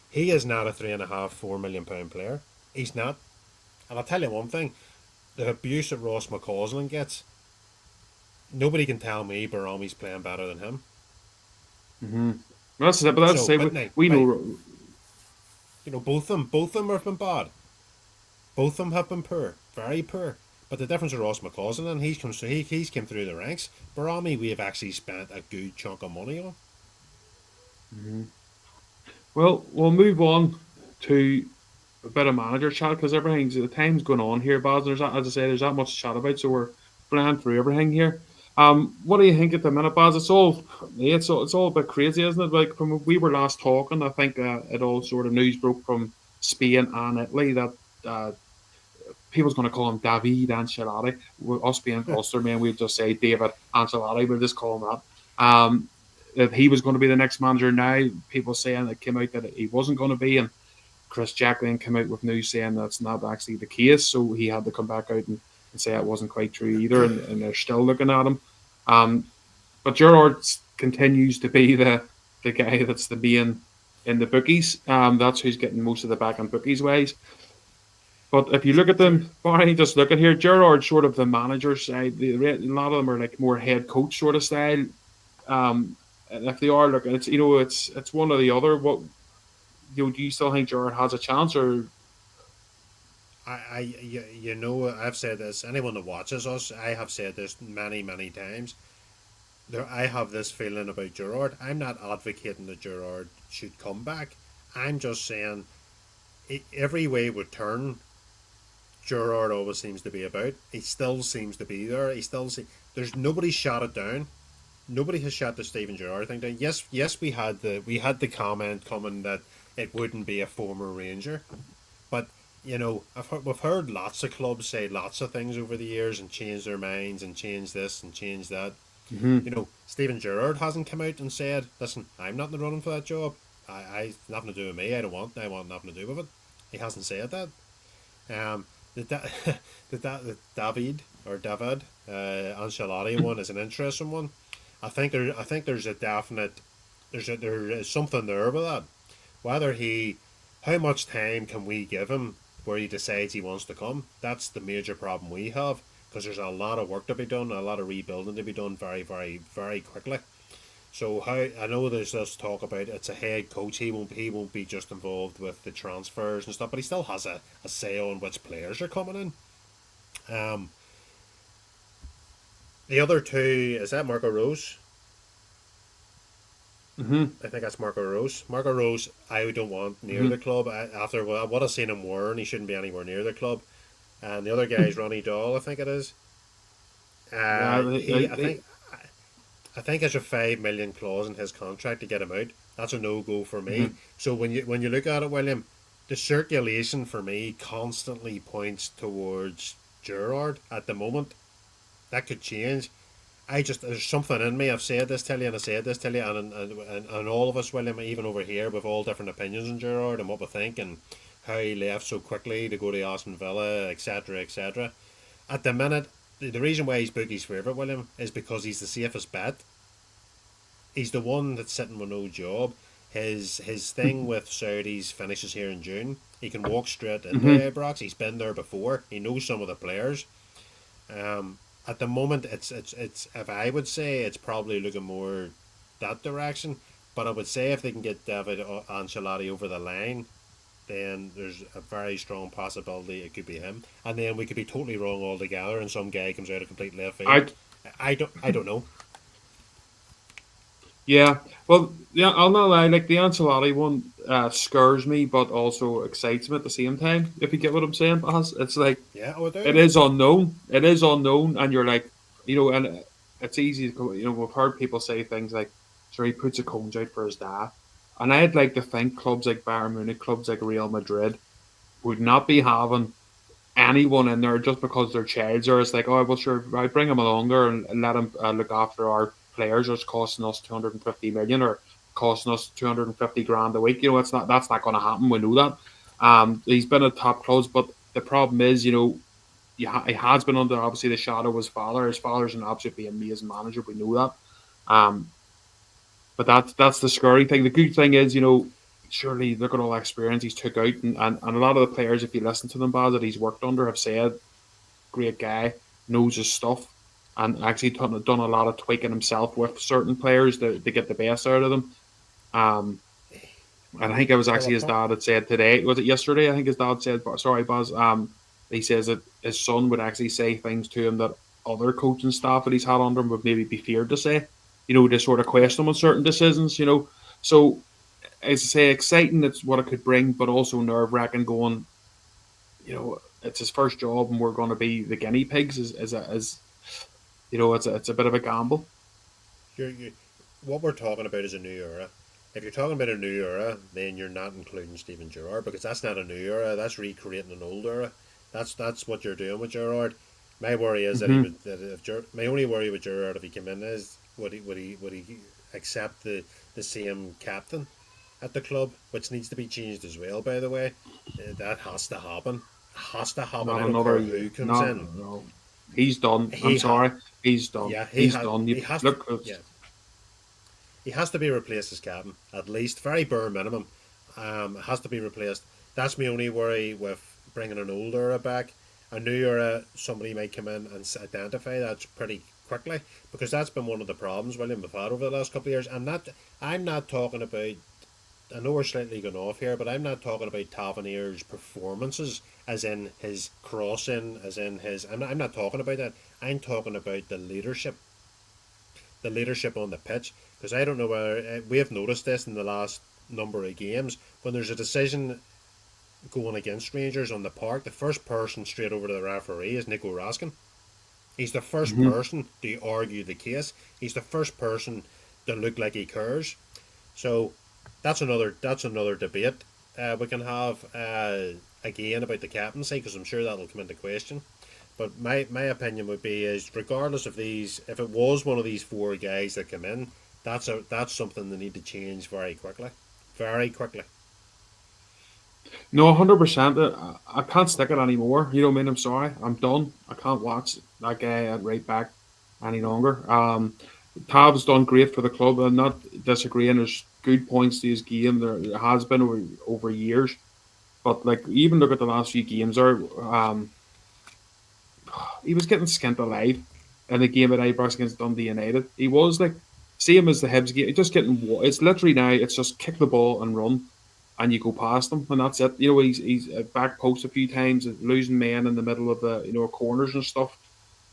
he is not a 3.5, £4 million player. He's not. And I'll tell you one thing: the abuse that Ross McCausland gets, nobody can tell me Barami's playing better than him. Mm-hmm. That's it. But that's So, say but now, we right, know. both of them have been bad. Both of them have been poor, very poor. But the difference with Ross McCausland, he's come through the ranks. Barami, we have actually spent a good chunk of money on. Mhm. Well, we'll move on to a bit of manager chat because the time's going on here, Baz. As I say, there's that much to chat about, so we're flying through everything here. What do you think at the minute, Baz? It's all a bit crazy, isn't it? Like from when we were last talking, I think it all sort of news broke from Spain and Italy that uh, people's going to call him David Ancelotti. Us being Ulster man, we'd just say David Ancelotti. We'll just call him that. That he was going to be the next manager. Now people saying it came out that he wasn't going to be, and Chris Jacklin came out with news saying that's not actually the case. So he had to come back out and say it wasn't quite true either, and they're still looking at him. Um, but Gerrard continues to be the guy that's the main in the bookies. That's who's getting most of the back on bookies ways. But if you look at them, Barney, just looking here, Gerrard sort of the manager side. A lot of them are like more head coach sort of style. And if they are looking, it's one or the other. do you still think Gerrard has a chance, or I've said this. Anyone that watches us, I have said this many, many times. I have this feeling about Gerrard. I'm not advocating that Gerrard should come back. I'm just saying, every way we turn, Gerrard always seems to be about. He still seems to be there. There's nobody shot it down. Nobody has shot the Steven Gerrard thing down. Yes, we had the comment coming that it wouldn't be a former Ranger, but we've heard lots of clubs say lots of things over the years and change their minds and change this and change that. Mhm. Stephen Gerrard hasn't come out and said, "Listen, I'm not in the running for that job. I nothing to do with me. I want nothing to do with it." He hasn't said that. Um, the, da- the David Ancelotti one is an interesting one. I think there's a definite there is something there with that. Whether he how much time can we give him where he decides he wants to come? That's the major problem we have, because there's a lot of work to be done, a lot of rebuilding to be done very, very, very quickly. So how I know there's this talk about it's a head coach. He won't be just involved with the transfers and stuff, but he still has a say on which players are coming in. The other two, is that Marco Rose? Mhm. I think that's Marco Rose. Marco Rose, I don't want near the Mhm. club. After what I've seen him wearing, he shouldn't be anywhere near the club. And the other guy is Ronnie Dahl, I think it is. Yeah, He, I think there's a 5 million clause in his contract to get him out. That's a no go for me. mhm. So when you look at it, William, the circulation for me constantly points towards Gerrard at the moment. That could change. There's something in me. I've said this to you and I said this to you, and all of us, William, even over here, with all different opinions on Gerrard and what we think and how he left so quickly to go to Aston Villa, etc., etc. At the minute, the reason why he's Bookie's favourite, William, is because he's the safest bet. He's the one that's sitting with no job. His thing with Saudis finishes here in June. He can walk straight into Mhm. Ibrox. He's been there before. He knows some of the players. At the moment, it's if I would say it's probably looking more that direction. But I would say if they can get David Ancelotti over the line, then there's a very strong possibility it could be him. And then we could be totally wrong altogether, and some guy comes out of complete left field. I I don't know. Yeah, well, yeah, I'll not lie. Like the Ancelotti one scares me, but also excites me at the same time. If you get what I'm saying, Baz, it's like Yeah, I would it do. is unknown. It is unknown, and you're like, and it's easy to go. We've heard people say things like, "Sure, he puts a cones out for his dad," and I'd like to think clubs like Bayern Munich, clubs like Real Madrid, would not be having anyone in there just because they're childs, or it's like, oh, well, sure, I bring him along there and let him look after our players. It's costing us 250 million or costing us 250 grand a week. It's not that's not going to happen. We know that. He's been at top clubs, but the problem is, he has been under obviously the shadow of his father. His father's an absolutely amazing manager. We know that. But that's the scary thing. The good thing is, surely look at all the experience he's took out, and a lot of the players, if you listen to them, Baz, that he's worked under, have said, great guy, knows his stuff, and actually done a lot of tweaking himself with certain players to get the best out of them. Um, and I think it was Well, actually his dad that said today, was it yesterday? I think his dad said, sorry, Baz, he says that his son would actually say things to him that other coaching staff that he's had under him would maybe be feared to say, to sort of yeah, question him on certain decisions. So, as I say, exciting, it's what it could bring, but also nerve wracking going, it's his first job and we're going to be the guinea pigs it's a bit of a gamble. you what we're talking about is a new era. If you're talking about a new era, then you're not including Steven Gerrard, because that's not a new era. That's recreating an old era. That's what you're doing with Gerrard. My worry is that he Hmm. would that if my only worry with Gerrard if he came in is would he accept the same captain at the club, which needs to be changed as well. By the way, that has to happen. Has to happen. Not I don't another care year. who comes Not in. no. He's done. I'm He ha sorry. He's done. Yeah, He's done. he You has to look. yeah he has to be replaced as captain, at least, very bare minimum. Has to be replaced. That's my only worry with bringing an old era back. A new era, somebody might come in and identify that pretty quickly, because that's been one of the problems William we've had over the last couple of years. I'm not talking about I know we're slightly going off here, but I'm not talking about Tavernier's performances, as in his crossing, as in his. I'm not talking about that. I'm talking about the leadership on the pitch. Because I don't know whether we have noticed this in the last number of games when there's a decision going against Rangers on the park. The first person straight over to the referee is Nico Raskin. He's the first Hmm. person to argue the case. He's the first person to look like he cares. So that's another debate we can have again about the captaincy, because I'm sure that'll come into question. But my opinion would be is regardless of these, if it was one of these four guys that come in, that's something they need to change very quickly. No, 100%. I can't stick it anymore. You know what I mean? I'm sorry. I'm done. I can't watch that guy at right back any longer. Tav's done great for the club. I'm not disagreeing. There's good points to his game. There has been over years. But like, even look at the last few games there. He was getting skint alive in the game at Ibrox against Dundee United. He was like same as the Hibs game. Just getting it's literally now. It's just kick the ball and run, and you go past him, and that's it. You know he's back post a few times, losing men in the middle of the corners and stuff,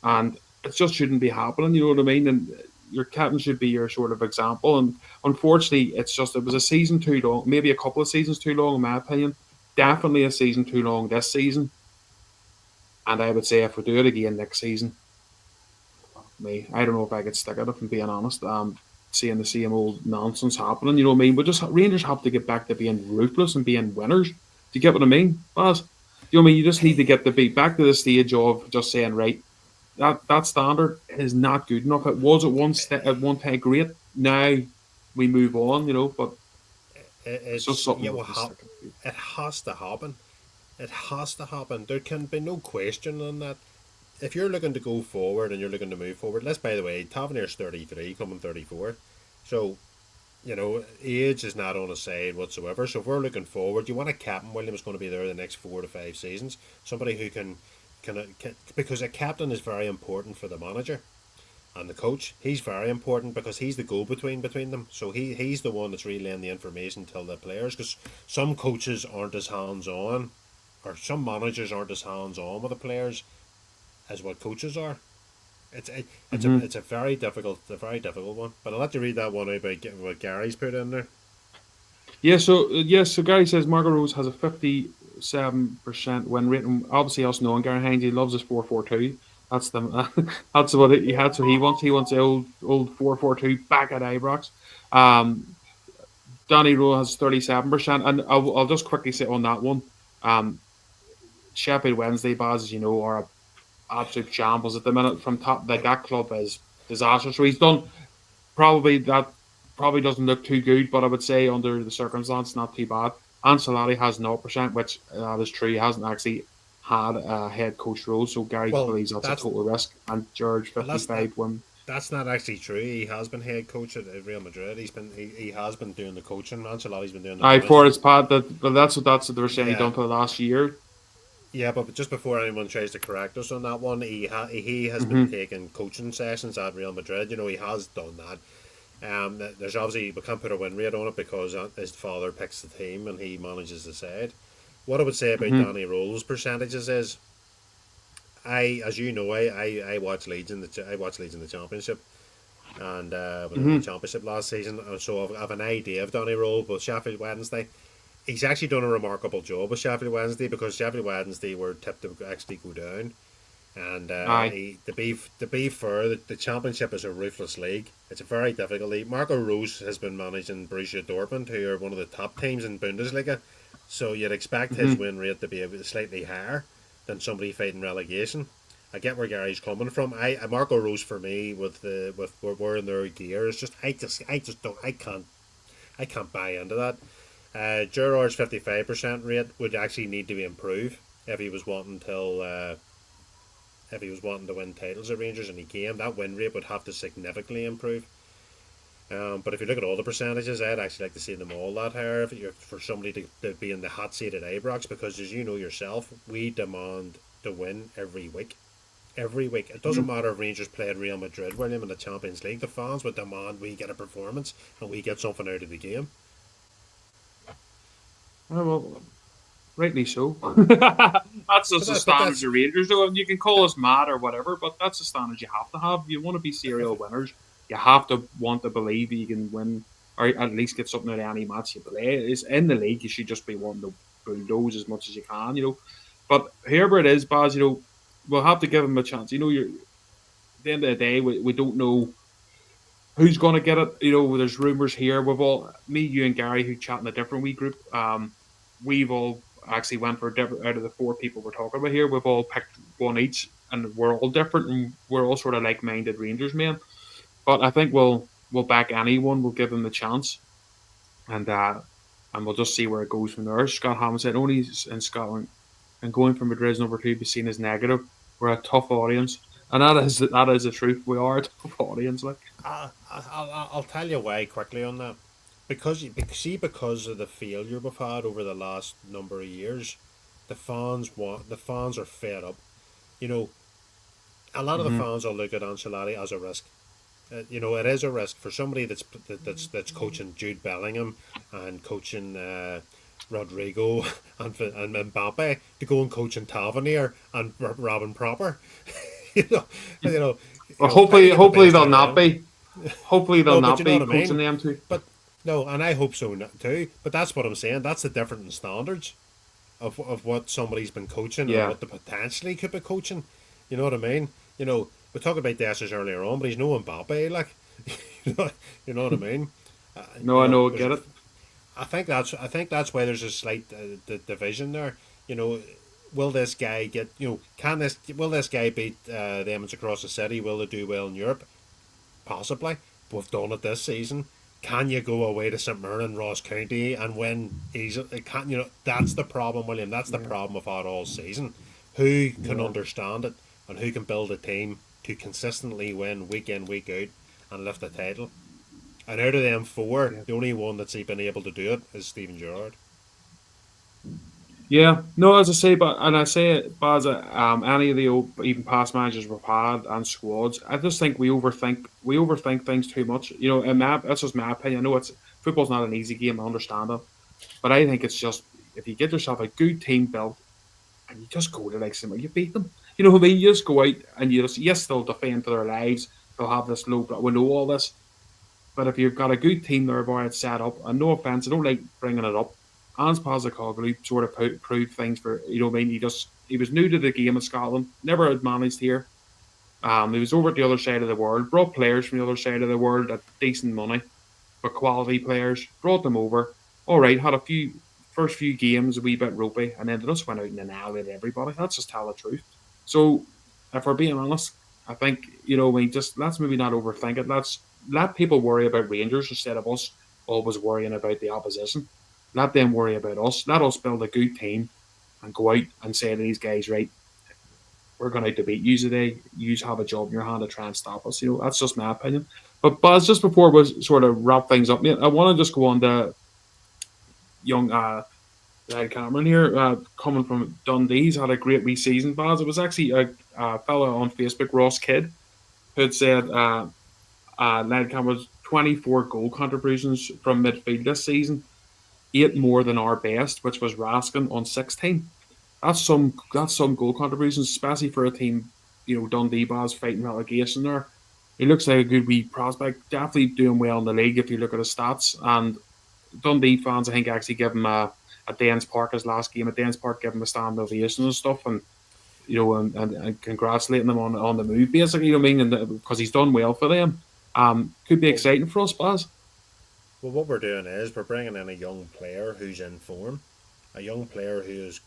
and it just shouldn't be happening. You know what I mean? And your captain should be your sort of example. And unfortunately, it was a season too long, maybe a couple of seasons too long, in my opinion. Definitely a season too long this season. And I would say if we do it again next season, me. I don't know if I could stick it if I'm being honest. Seeing the same old nonsense happening, you know what I mean? But just Rangers have to get back to being ruthless and being winners. Do you get what I mean, Baz? You know what I mean? You just need to get the beat back to the stage of just saying, right, that standard is not good enough. It was at one time great. Now we move on, but it's just It's something yeah, we well, have to stick to. it has to happen. It has to happen. There can be no question on that. If you're looking to go forward and you're looking to move forward, let's by the way, Tavernier's 33, coming 34. So, age is not on his side whatsoever. So if we're looking forward, you want a captain. William's going to be there the next 4 to 5 seasons. Somebody who can because a captain is very important for the manager and the coach. He's very important because he's the go-between them. So he's the one that's relaying the information to the players. Because some coaches aren't as hands-on, or some managers aren't as hands-on with the players as what coaches are. It's a, it's a Mm-hmm. it's a very difficult one. But I'll let you read that one out about what Gary's put in there. So Gary says Margaret Rose has a 57% win rate, and obviously us knowing Gary Hines, he loves his 4-4-2. That's the that's what he had. So he wants the old 4-4-2 back at Ibrox. Um, Danny Rowe has 37%, and I'll just quickly say on that one. Um, Sheffield Wednesday, Baz, as you know, are a absolute shambles at the minute from top. Like But that club is disastrous. So he's done probably that probably doesn't look too good, but I would say under the circumstance, not too bad. Ancelotti has 0%, which that is true. He hasn't actually had a head coach role, so Gary well, believes that's a that's total risk. And George well, that's that. 55 win. That's not actually true. He has been head coach at Real Madrid. He has been doing the coaching. Ancelotti's been doing the I for managing. his part that but that's what they're saying he Yeah, done for the last year. yeah, but just before anyone tries to correct us on that one, he has been Mm-hmm. taking coaching sessions at Real Madrid. He has done that. There's obviously we can't put a win rate on it because his father picks the team and he manages the side. What I would say about Mm-hmm. Danny Roll's percentages is, as you know, I watch Leeds in the Championship, and when they won the Mm-hmm. Championship last season, so I've an idea of Danny Roll. But Sheffield Wednesday, he's actually done a remarkable job with Sheffield Wednesday, because Sheffield Wednesday were tipped to actually go down. And Aye. to be fair, the Championship is a ruthless league. It's a very difficult league. Marco Rose has been managing Borussia Dortmund, who are one of the top teams in Bundesliga. So you'd expect his Mm-hmm. win rate to be slightly higher than somebody fighting relegation. I get where Gary's coming from. Marco Rose for me with wearing their gear is just I just don't I can't buy into that. Gerard's 55% rate would actually need to be improved if he was wanting till if he was wanting to win titles at Rangers, and he came. That win rate would have to significantly improve. But if you look at all the percentages, I'd actually like to see them all that higher for somebody to be in the hot seat at Ibrox, because as you know yourself, we demand to win every week. Every week. It doesn't Mm-hmm. matter if Rangers played Real Madrid, William, in the Champions League. The fans would demand we get a performance and we get something out of the game. Well, rightly so. That's just the But standards that's of Rangers, though. And you can call us mad or whatever, but that's the standards you have to have. You want to be serial winners. You have to want to believe you can win, or at least get something out of any match you play. It's in the league. You should just be wanting to bulldoze as much as you can, But whoever it is, Baz, we'll have to give him a chance. You're at the end of the day, we don't know who's going to get it. There's rumors here. We've all, me, you, and Gary, who chat in a different wee group. We've all actually went for different. Out of the four people we're talking about here, we've all picked one each, and we're all different, and we're all sort of like-minded Rangers men. But I think we'll back anyone. We'll give them the chance, and we'll just see where it goes from there. Scott Hammond said only in Scotland, and going from Madrid's number two be seen as negative. We're a tough audience, and that is the truth. We are a tough audience, like. I'll tell you why quickly on that. Because of the failure we've had over the last number of years, the fans are fed up. You know, a lot of the Mm-hmm. fans will look at Ancelotti as a risk. It is a risk for somebody that's coaching Jude Bellingham and coaching Rodrigo and Mbappe to go and coaching Tavernier and Robin Proper. you know, you know, Well, fair to hopefully, get the hopefully best they'll out of not them. be. Hopefully they'll No, but not you know be what I coaching mean. them too. But no, and I hope so too. But that's what I'm saying. That's the different standards of what somebody's been coaching or Yeah, what they potentially could be coaching. You know what I mean? We talked about Dessers earlier on, but he's no Mbappe. Like, you know what I mean? Uh, no, I know, I there's get a, it. I think that's why there's a slight division there. You know, will this guy get? Will this guy beat the Emmons across the city? Will they do well in Europe? Possibly. We've done it this season. Can you go away to St Mirren, Ross County, and win easily? Can That's the problem, William. That's the Yeah, problem we've had all season. Who can yeah, understand it, and who can build a team to consistently win week in, week out, and lift the title? And out of them four, yeah. the only one that's been able to do it is Steven Gerrard. Yeah, no, as I say, but and I say it, Baz, any of the even past managers we've had and squads, I just think we overthink things too much. That's just my opinion. I know football's not an easy game. I understand it, but I think it's just if you get yourself a good team built and you just go to like somebody, you beat them. You know what I mean? You just go out and you just yes, they'll defend for their lives. They'll have this low, but we know all this. But if you've got a good team there, boy, it's set up, and no offense, I don't like bringing it up. Hans Postecoglou sort of proved things for what I mean. He was new to the game in Scotland, never had managed here. He was over at the other side of the world, brought players from the other side of the world at decent money, but quality players, brought them over. All right, had a few first few games a wee bit ropey, and then they just went out and annihilated everybody. That's just tell the truth. So, if we're being honest, I think we just let's maybe not overthink it. Let's let people worry about Rangers instead of us always worrying about the opposition. Let them worry about us. Let us build a good team and go out and say to these guys, right, we're going to beat you today. You have a job in your hand to try and stop us. That's just my opinion. But Buzz, just before we sort of wrap things up, mate, I want to just go on to young Lad Cameron here, coming from Dundee. He's had a great wee season, Baz. It was actually a fella on Facebook, Ross Kidd, who had said Lad Cameron's 24 goal contributions from midfield this season, eight more than our best, which was Raskin on 16. That's some goal contributions, especially for a team, Dundee Baz fighting relegation there. He looks like a good wee prospect, definitely doing well in the league if you look at his stats. And Dundee fans, I think, actually give him a Dens Park his last game at Dens Park, give him a stand ovation and stuff, and and congratulating them on the move, basically. You know what I mean? And because he's done well for them, could be Well, exciting for us, Baz. well, what we're doing is we're bringing in a young player who's in form, a young player who's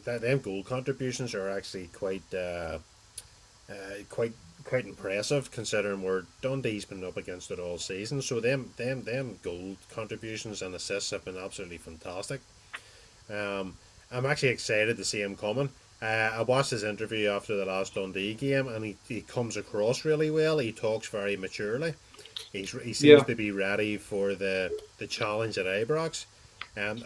them goal contributions are actually quite quite impressive considering where Dundee's been up against it all season. So them goal contributions and assists have been absolutely fantastic. Um, I'm actually excited to see him coming. I watched his interview after the last Dundee game, and he comes across really well. He talks very maturely. He seems Yeah, to be ready for the challenge at Ibrox. And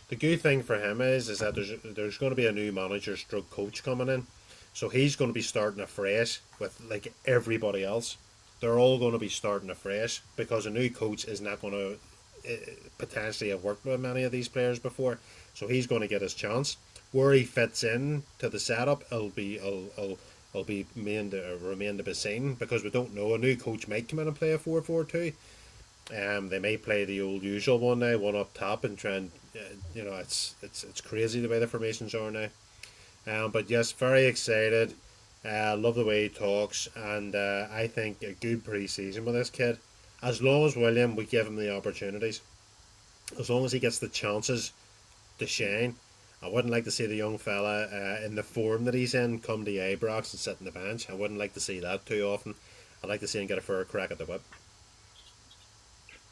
the good thing for him is that there's going to be a new manager stroke coach coming in. So he's going to be starting afresh with like everybody else. They're all going to be starting afresh because a new coach is not going to potentially have worked with many of these players before, so he's going to get his chance. Where he fits in to the setup, it'll be remain to be seen because we don't know. A new coach might come in and play a 4-4-2. They may play the old usual one now, one up top, and try and it's crazy the way the formations are now. But yes, very excited. Love the way he talks, and I think a good pre-season with this kid. As long as William, we give him the opportunities, as long as he gets the chances to shine. I wouldn't like to see the young fella in the form that he's in come to Ibrox and sit on the bench. I wouldn't like to see that too often. I'd like to see him get a fair crack at the whip.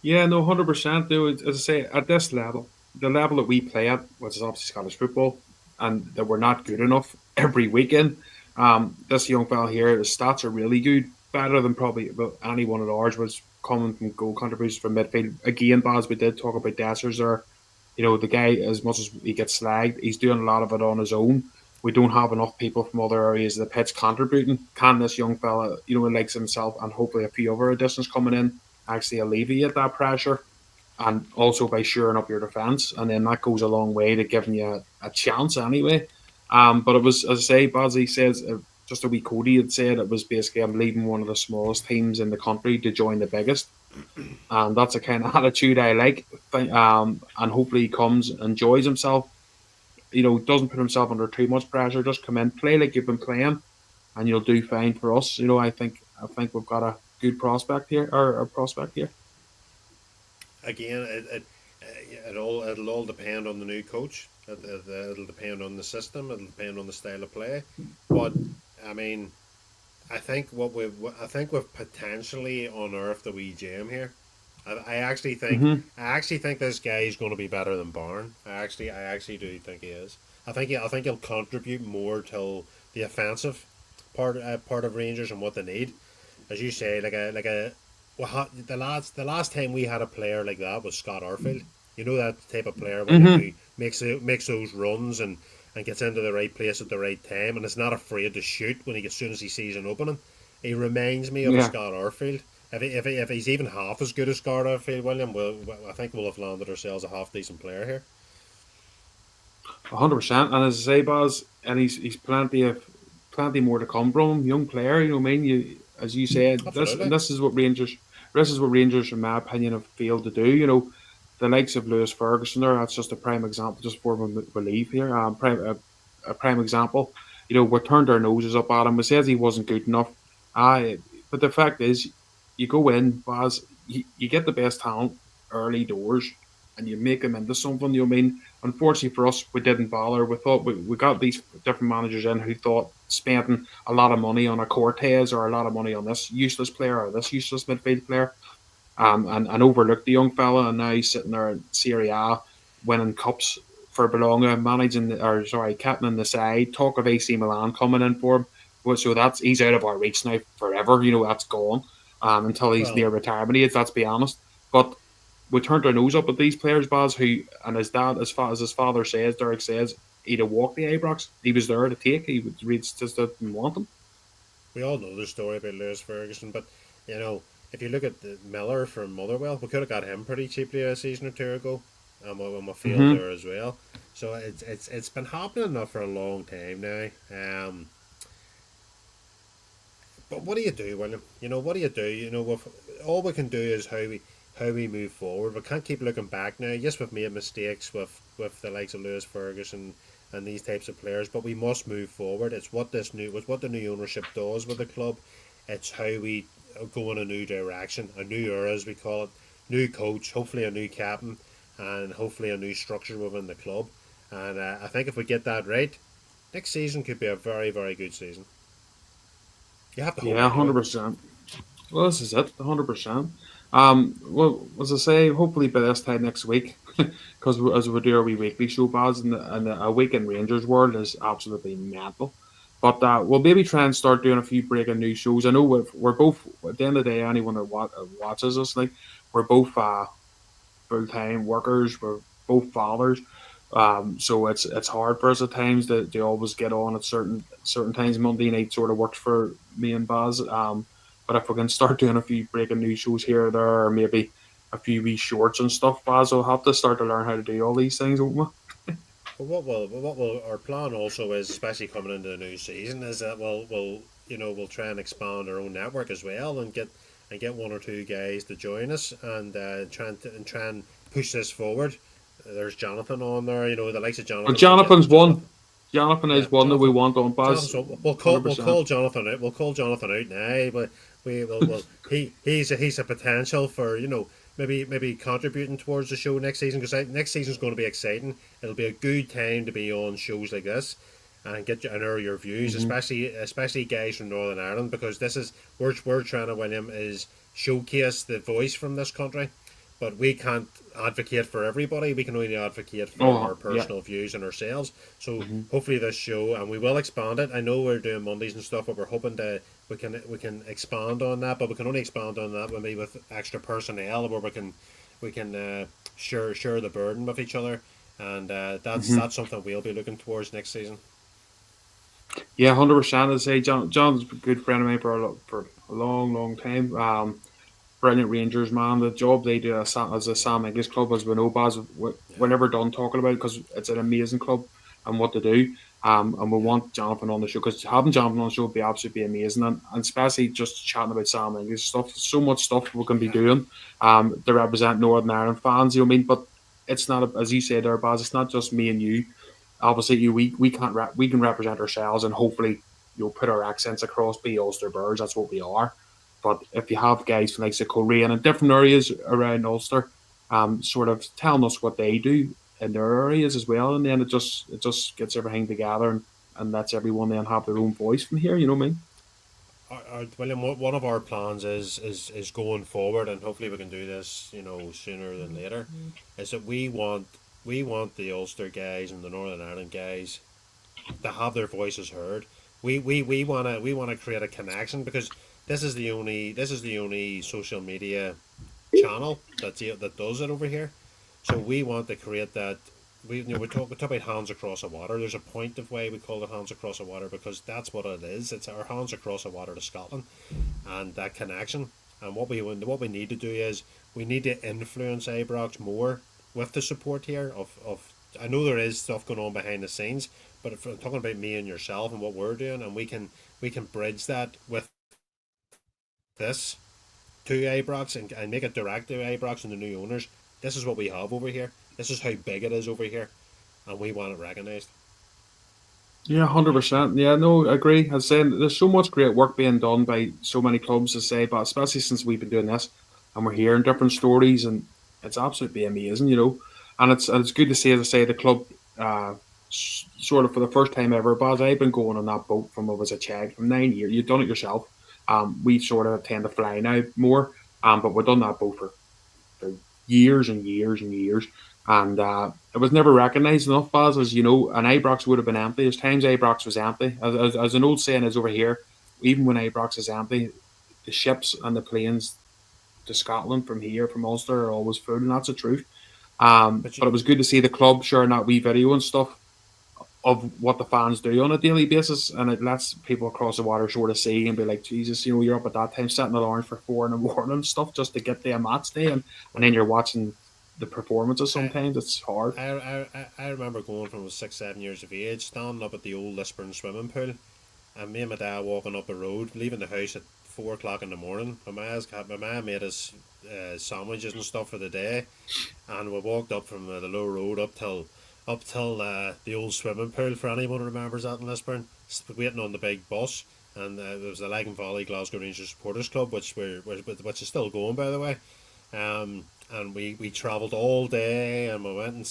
Yeah, no, 100%. No, as I say, at this level, the level that we play at, which is obviously Scottish football, and that we're not good enough every weekend. This young fella here, his stats are really good, better than probably any one of ours was coming from goal contributions from midfield. Again, Baz, we did talk about Dessers there. You know, the guy, as much as he gets slagged, he's doing a lot of it on his own. We don't have enough people from other areas of the pitch contributing. Can this young fella, likes himself and hopefully a few other additions coming in, actually alleviate that pressure? And also by shoring up your defence, and then that goes a long way to giving you a chance anyway. But it was, as I say, Bazzi says, just a wee Cody had said it was basically I'm leaving one of the smallest teams in the country to join the biggest, and that's the kind of attitude I like. And hopefully he comes, enjoys himself, doesn't put himself under too much pressure. Just come in, play like you've been playing, and you'll do fine for us. I think we've got a good prospect here, or a prospect here. Again, it'll all depend on the new coach. It'll depend on the system. It'll depend on the style of play. But I mean, I think we've potentially unearthed a wee gem here. Mm-hmm. I actually think this guy is going to be better than Barn. I actually do think he is. I think he'll contribute more to the offensive part of Rangers and what they need. As you say, the last time we had a player like that was Scott Arfield. You know that type of player, William, Mm-hmm. who makes those runs and gets into the right place at the right time and is not afraid to shoot as soon as he sees an opening. He reminds me of a Yeah. Scott Arfield. If he's even half as good as Scott Arfield, William, I think we'll have landed ourselves a half decent player here. 100%. And as I say, Baz, and he's plenty more to come from him. Young player, what I mean. As you said, this and Absolutely. this is what Rangers, in my opinion, have failed to do. The likes of Lewis Ferguson there. That's just a prime example. Just before we leave here, a prime example. We turned our noses up at him. We said he wasn't good enough. I, but the fact is, you go in, Baz, you get the best talent early doors, and you make them into something. You know what I mean? Unfortunately for us, we didn't bother. We thought we got these different managers in who thought spending a lot of money on a Cortez or a lot of money on this useless player or this useless midfield player, and overlooked the young fella, and now he's sitting there in Serie A winning cups for Bologna, captaining the side. Talk of AC Milan coming in for him. So he's out of our reach now forever. That's gone until he's Well, near retirement age. Let's be honest. But we turned our nose up at these players, Baz, who, and his dad, as far as his father says, Derek says, he'd have walked the Ibrox. He was there to take. Just didn't want them. we all know the story about Lewis Ferguson, but you know, if you look at the Miller from Motherwell, we could have got him pretty cheaply a season or two ago, and we failed Mm-hmm. there as well. So it's been happening now for a long time now. But what do you do, William? What do you do? All we can do is how we move forward. We can't keep looking back now. Yes, we've made mistakes with the likes of Lewis Ferguson and these types of players, but we must move forward. It's what the new ownership does with the club. It's how we go in a new direction, a new era as we call it, new coach, hopefully a new captain, and hopefully a new structure within the club. And I think if we get that right, next season could be a very very good season. You have to hope Yeah, anyway. 100%. Well, this is it, 100%. Well, as I say, hopefully by this time next week, because as we do our wee weekly show, Baz, and a week in Rangers world is absolutely mental. But we'll maybe try and start doing a few breaking news shows. I know we're both, at the end of the day, anyone that watches us, like, we're both full time workers. We're both fathers. So it's hard for us at times to always get on at certain times. Monday night sort of works for me and Baz. But if we can start doing a few breaking news shows here or there, or maybe a few wee shorts and stuff. Baz, I'll have to start to learn how to do all these things, won't we? But what will our plan also is, especially coming into the new season, is that we'll try and expand our own network as well, and get one or two guys to join us, and try and push this forward. There's Jonathan on there, the likes of Well, Jonathan. Jonathan's one. Jonathan, Jonathan yeah, is one that we Jonathan. want on Baz. Jonathan, we'll 100%. call Jonathan out. We'll call Jonathan out now, but we will. Well, he's a potential for maybe contributing towards the show next season, because next season's going to be exciting. It'll be a good time to be on shows like this and get and hear your views, Hmm. especially guys from Northern Ireland, because this is we're trying to, William, is showcase the voice from this country, but we can't advocate for everybody. We can only advocate for our Oh, yeah. personal views and ourselves. So Hmm. hopefully this show, and we will expand it. I know we're doing Mondays and stuff, but we're hoping to we can expand on that. But we can only expand on that maybe with extra personnel, where we can share the burden with each other, and Hmm. that's something we'll be looking towards next season. Yeah, 100%. I say John's a good friend of mine for a long, long time. Brilliant Rangers, man. The job they do as a Sam English club, as we know, Baz, Yeah, we're never done talking about it because it's an amazing club and what they do. And we yeah, want Jonathan on the show because having Jonathan on the show would be absolutely amazing. And especially just chatting about Sam English stuff. So much stuff we can be yeah, doing to represent Northern Ireland fans, you know what I mean? But it's not, as you said there, Baz, it's not just me and you. Obviously, we can't we can represent ourselves and hopefully you'll put our accents across, be Ulsterbears, that's what we are. But if you have guys from like the Korean and different areas around Ulster, sort of telling us what they do in their areas as well, and then it just gets everything together and lets everyone then have their own voice from here. You know what I mean? William, one of our plans is going forward, and hopefully we can do this, sooner than later. Is that we want the Ulster guys and the Northern Ireland guys to have their voices heard. We wanna create a connection, because this is the only social media channel that does it over here. So we want to create that. We talk about hands across the water. There's a point of way we call it hands across the water, because that's what it is. It's our hands across the water to Scotland, and that connection. And what we need to do is we need to influence Ibrox more with the support here of I know there is stuff going on behind the scenes, but if I'm talking about me and yourself and what we're doing, and we can bridge that with this to Ibrox, and make it direct to Ibrox and the new owners. This is what we have over here. This is how big it is over here, and we want it recognised. Yeah, 100%. Yeah, no, I agree. I was saying there's so much great work being done by so many clubs to say, but especially since we've been doing this and we're hearing different stories, and it's absolutely amazing, you know. And it's good to see, as I say, the club sort of for the first time ever. Baz, I've been going on that boat from I was a child, from 9 years. You've done it yourself. We sort of tend to fly now more, but we've done that boat for years and years and years. And it was never recognised enough, Baz, as you know, and Ibrox would have been empty. There's times Ibrox was empty. As an old saying is over here, even when Ibrox is empty, the ships and the planes to Scotland from here, from Ulster, are always full, and that's the truth. But you, But it was good to see the club sharing that wee video and stuff of what the fans do on a daily basis, and it lets people across the water sort of see and be like, Jesus, you know, you're up at that time setting alarms for 4 in the morning and stuff just to get there match day, and then well, you're watching the performances. I, Sometimes it's hard. I remember going from 6, 7 years of age, standing up at the old Lisburn swimming pool, and me and my dad walking up the road, leaving the house at 4 o'clock in the morning. My ma made us sandwiches and stuff for the day, and we walked up from the low road up till the old swimming pool, for anyone who remembers that in Lisburn, waiting on the big bus. And there was the Lagan Valley Glasgow Rangers Supporters Club, which is still going, by the way. And we travelled all day, and we went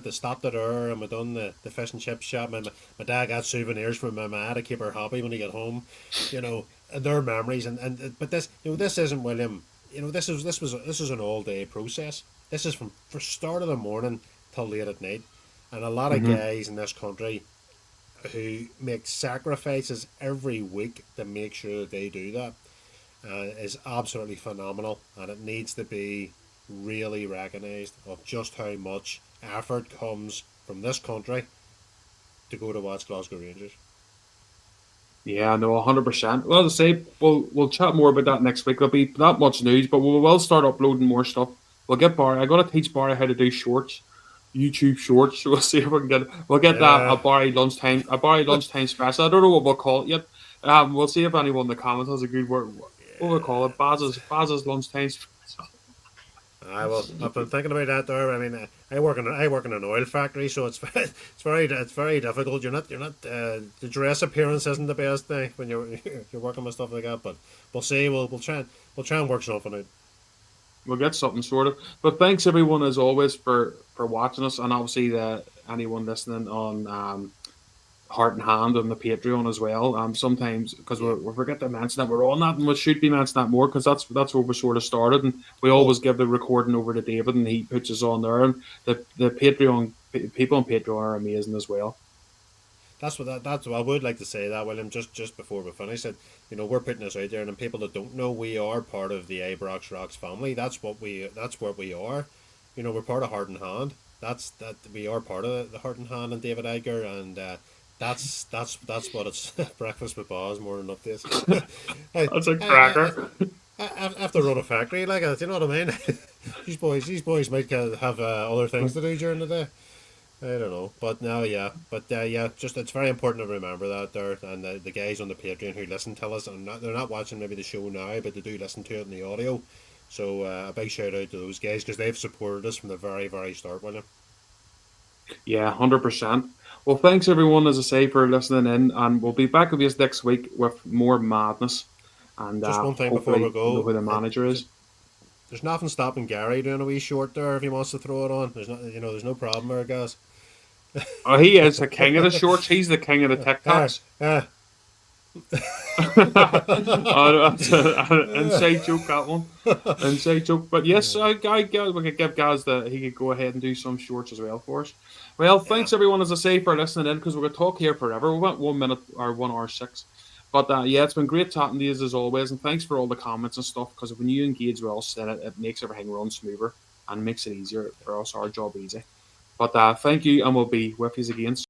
to stopped at her, and we done the fish and chip shop. My dad got souvenirs from my ma to keep her happy when he got home, and their memories. And but this isn't, William. This is an all day process. This is from start of the morning till late at night, and a lot of Hmm. guys in this country who make sacrifices every week to make sure that they do that, is absolutely phenomenal, and it needs to be really recognised of just how much effort comes from this country to go to watch Glasgow Rangers. Yeah, no, 100%. Well, as I say, we'll chat more about that next week. There'll be that much news, but we will start uploading more stuff We'll get Barry. I got to teach Barry how to do shorts, YouTube shorts. We'll see if we can get. We'll get that Yeah. A Barry lunchtime special. I don't know what we'll call it yet. We'll see if anyone in the comments has a good word. What we'll call it? Baz's lunchtime special. I will. I've been thinking about that there. I mean, I work in an oil factory, so it's very difficult. You're not the dress appearance isn't the best thing when you're working with stuff like that. But we'll see. We'll try and work something out. We'll get something sorted. But thanks everyone as always for watching us, and obviously anyone listening on Heart and Hand on the Patreon as well. Sometimes because Yeah. we forget to mention that we're on that, and we should be mentioning that more because that's where we sort of started, and we Well, always give the recording over to David, and he puts us on there. And the Patreon people on Patreon are amazing as well. that's what I would like to say that, William. Just before we finish it, we're putting this out there, and people that don't know, we are part of the Ibrox Rocks family. That's what we are. We're part of Heart and Hand. That we are part of the Heart and Hand and David Edgar, and that's what it's breakfast with Baz more than updates. I, That's a I, cracker. I have to run a factory like that. You know what I mean? these boys might have other things to do during the day. I don't know, but no, yeah, yeah. Just it's very important to remember that there, and the guys on the Patreon who listen to us, and they're not watching maybe the show now, but they do listen to it in the audio. So a big shout out to those guys because they've supported us from the very very start, William. Yeah, 100%. Well, thanks everyone, as I say, for listening in, and we'll be back with you next week with more madness, and Just one thing before we hopefully know go, who the manager is. there's nothing stopping Gary doing a wee short there if he wants to throw it on. There's no problem there, guys. Oh, he is the king of the shorts. He's the king of the Ah, TikToks. ah. Oh, that's an inside joke, that one. Inside joke. But yes, we could give Gaz he could go ahead and do some shorts as well for us. Well, Yeah. thanks everyone, as I say, for listening in, because we're going to talk here forever. We went 1 minute or 1 hour 6. But yeah, it's been great chatting to you as always, and thanks for all the comments and stuff, because when you engage with us, then it makes everything run smoother and makes it easier for us, our job easy. But thank you, and we'll be with you again soon.